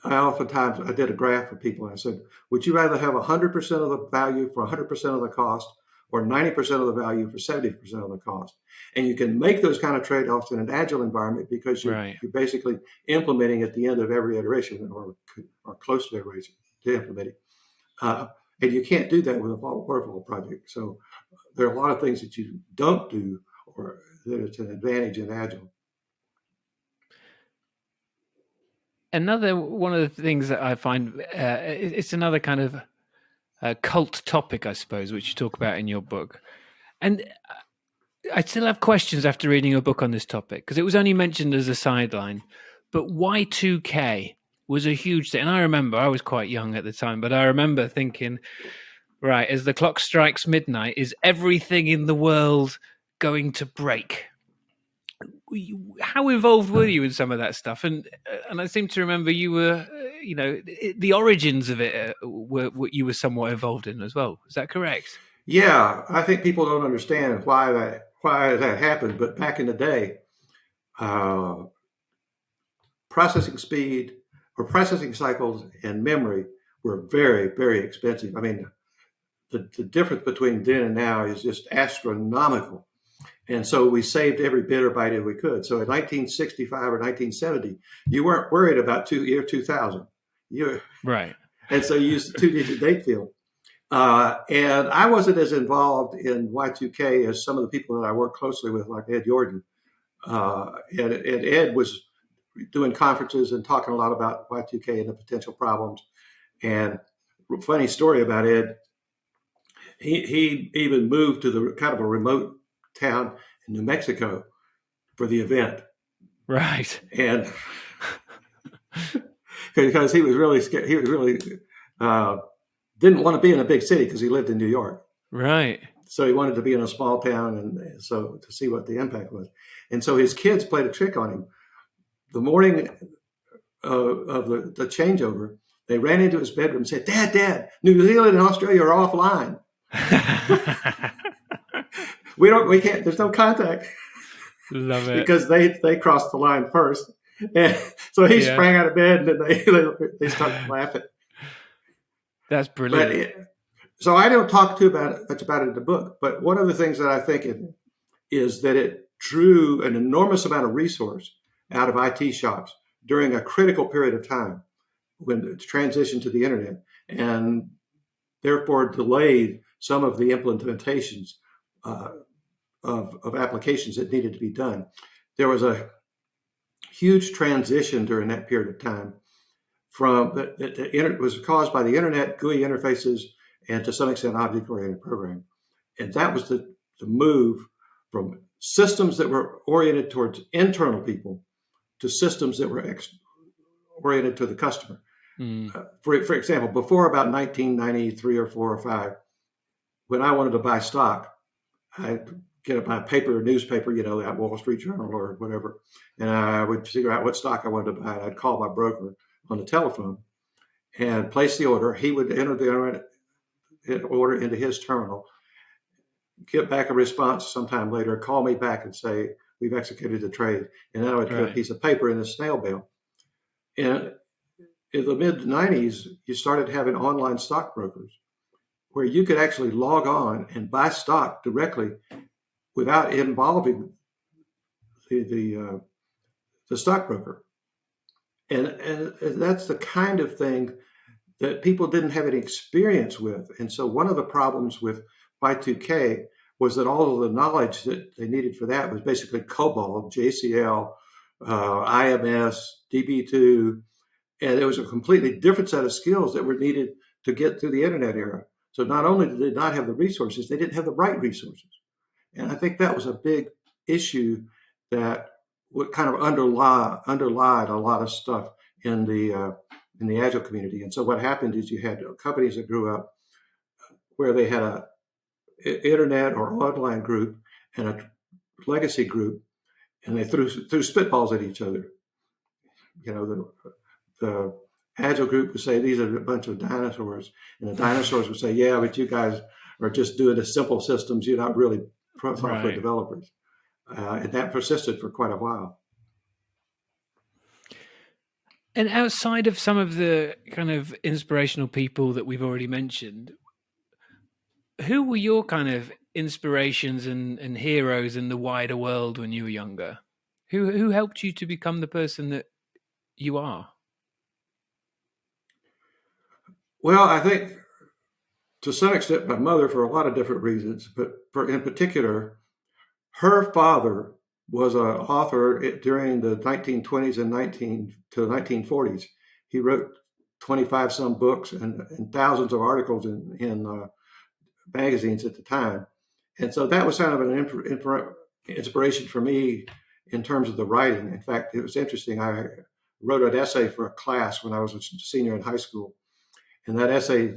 I did a graph for people and I said, would you rather have 100% of the value for 100% of the cost or 90% of the value for 70% of the cost? And you can make those kind of trade-offs in an agile environment because you're basically implementing at the end of every iteration or close to iteration to implementing. And you can't do that with a waterfall project. So there are a lot of things that you don't do or that it's an advantage in agile. Another one of the things that I find, it's another kind of cult topic, I suppose, which you talk about in your book. And I still have questions after reading your book on this topic, because it was only mentioned as a sideline. But Y2K was a huge thing. And I remember, I was quite young at the time, but I remember thinking, right, as the clock strikes midnight, is everything in the world going to break? How involved were you in some of that stuff? And I seem to remember you were, the origins of it were what you were somewhat involved in as well. Is that correct? Yeah, I think people don't understand why that happened. But back in the day, processing speed or processing cycles and memory were very, very expensive. I mean, the difference between then and now is just astronomical. And so we saved every bit or byte we could. So in 1965 or 1970, you weren't worried about year 2000. Right. And so you used the 2-digit date field. And I wasn't as involved in Y2K as some of the people that I work closely with, like Ed Jordan. And Ed was doing conferences and talking a lot about Y2K and the potential problems. And funny story about Ed, he even moved to the kind of a remote town in New Mexico for the event. Right. And because he was really scared, he was really didn't want to be in a big city because he lived in New York. Right. So he wanted to be in a small town, and so to see what the impact was. And so his kids played a trick on him. The morning of the changeover, they ran into his bedroom and said, Dad, New Zealand and Australia are offline. we can't, there's no contact. Love it. Because they crossed the line first. And so he sprang out of bed, and then they started laughing. That's brilliant. So I don't talk much about it in the book, but one of the things that I think is that it drew an enormous amount of resource out of IT shops during a critical period of time when it transitioned to the internet, and therefore delayed some of the implementations of applications that needed to be done. There was a huge transition during that period of time from it was caused by the internet, GUI interfaces, and to some extent object-oriented programming. And that was the move from systems that were oriented towards internal people to systems that were oriented to the customer. For example, before about 1993 or 4 or 5, when I wanted to buy stock, I'd get my newspaper, at Wall Street Journal or whatever, and I would figure out what stock I wanted to buy. And I'd call my broker on the telephone and place the order. He would enter the order into his terminal, get back a response sometime later, call me back and say, we've executed the trade. And then I would put a piece of paper in a snail mail. And in the mid-90s, you started having online stockbrokers where you could actually log on and buy stock directly without involving the stockbroker. And that's the kind of thing that people didn't have any experience with. And so one of the problems with Y2K was that all of the knowledge that they needed for that was basically COBOL, JCL, IMS, DB2, and it was a completely different set of skills that were needed to get through the internet era. So not only did they not have the resources, they didn't have the right resources. And I think that was a big issue that would kind of underlied a lot of stuff in the Agile community. And so what happened is you had companies that grew up where they had a internet or online group and a legacy group, and they threw spitballs at each other. The Agile group would say, these are a bunch of dinosaurs. And the dinosaurs would say, yeah, but you guys are just doing the simple systems. You're not really software developers. And that persisted for quite a while. And outside of some of the kind of inspirational people that we've already mentioned, who were your kind of inspirations and heroes in the wider world when you were younger? Who helped you to become the person that you are? Well, I think to some extent my mother, for a lot of different reasons, but in particular, her father was an author during the 1920s and to the 1940s. He wrote 25 some books and thousands of articles in magazines at the time. And so that was kind of an inspiration for me in terms of the writing. In fact, it was interesting. I wrote an essay for a class when I was a senior in high school. And that essay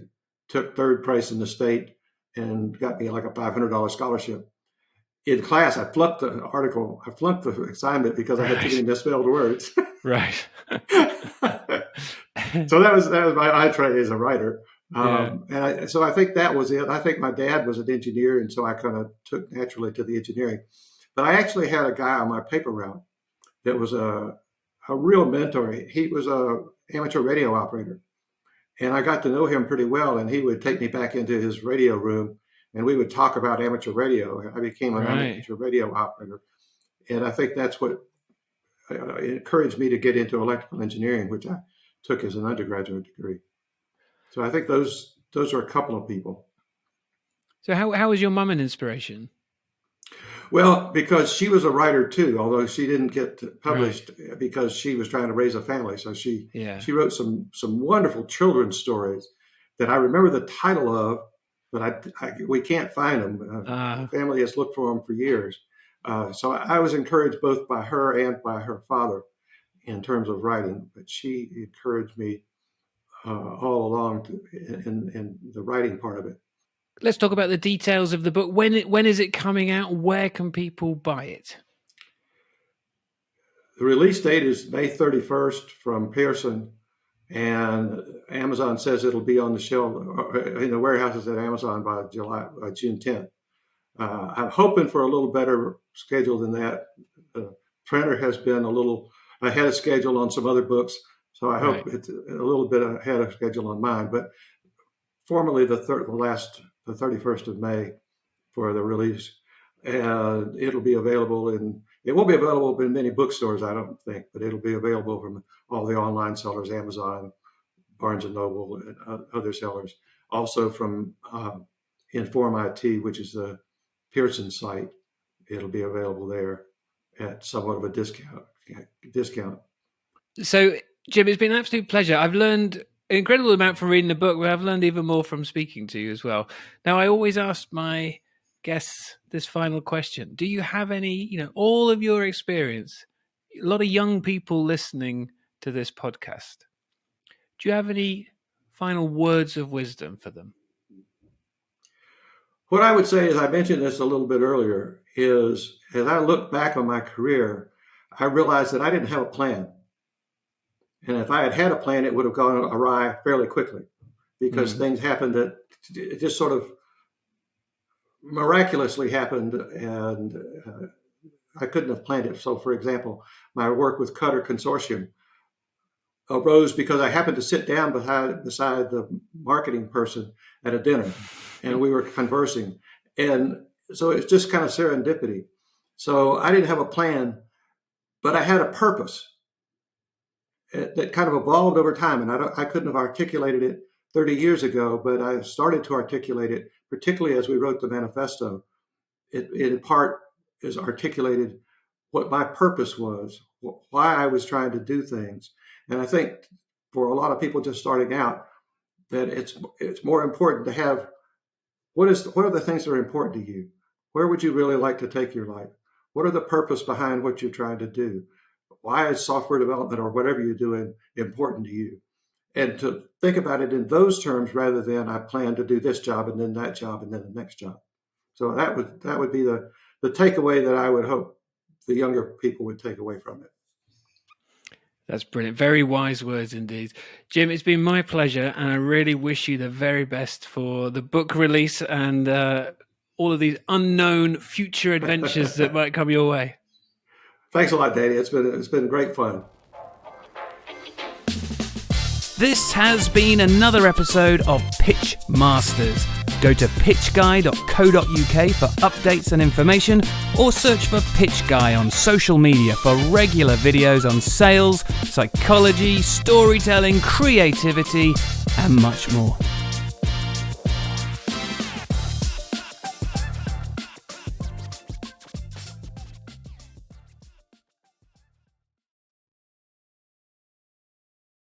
took third place in the state and got me like a $500 scholarship. In class, I flunked the article. I flunked the assignment because I had too many misspelled words. Right. So that was my entree as a writer. So I think that was it. I think my dad was an engineer, and so I kind of took naturally to the engineering. But I actually had a guy on my paper route that was a real mentor. He was a amateur radio operator, and I got to know him pretty well. And he would take me back into his radio room and we would talk about amateur radio. I became an amateur radio operator, and I think that's what encouraged me to get into electrical engineering, which I took as an undergraduate degree. So I think those are a couple of people. So how was your mum an inspiration? Well, because she was a writer too, although she didn't get published because she was trying to raise a family. So she wrote some wonderful children's stories that I remember the title of, but we can't find them. The family has looked for them for years. So I was encouraged both by her and by her father in terms of writing, but she encouraged me all along in the writing part of it. Let's talk about the details of the book. When is it coming out? Where can people buy it? The release date is May 31st from Pearson, and Amazon says it'll be on the shelf in the warehouses at Amazon by June 10th. I'm hoping for a little better schedule than that. The printer has been a little ahead of schedule on some other books, so I hope it's a little bit ahead of schedule on mine. But formally, the 31st of May for the release, and it'll be available it won't be available in many bookstores, I don't think, but it'll be available from all the online sellers, Amazon, Barnes & Noble, and other sellers. Also from Inform IT, which is the Pearson site, it'll be available there at somewhat of a discount. So, Jim, it's been an absolute pleasure. I've learned an incredible amount from reading the book, but I've learned even more from speaking to you as well. Now, I always ask my guests this final question. Do you have any, all of your experience, a lot of young people listening to this podcast, do you have any final words of wisdom for them? What I would say, as I mentioned this a little bit earlier, is as I look back on my career, I realized that I didn't have a plan. And if I had had a plan, it would have gone awry fairly quickly because things happened that it just sort of miraculously happened, and I couldn't have planned it. So, for example, my work with Cutter Consortium arose because I happened to sit down beside the marketing person at a dinner, and we were conversing. And so it's just kind of serendipity. So I didn't have a plan, but I had a purpose that kind of evolved over time. And I couldn't have articulated it 30 years ago, but I started to articulate it, particularly as we wrote the manifesto. It in part is articulated what my purpose was, why I was trying to do things. And I think for a lot of people just starting out, that it's more important to have what are the things that are important to you? Where would you really like to take your life? What are the purpose behind what you're trying to do? Why is software development or whatever you're doing important to you? And to think about it in those terms rather than I plan to do this job and then that job and then the next job. So that would be the takeaway that I would hope the younger people would take away from it. That's brilliant. Very wise words indeed. Jim, it's been my pleasure, and I really wish you the very best for the book release and all of these unknown future adventures that might come your way. Thanks a lot, Danny. It's been great fun. This has been another episode of Pitch Masters. Go to pitchguy.co.uk for updates and information, or search for Pitch Guy on social media for regular videos on sales, psychology, storytelling, creativity, and much more.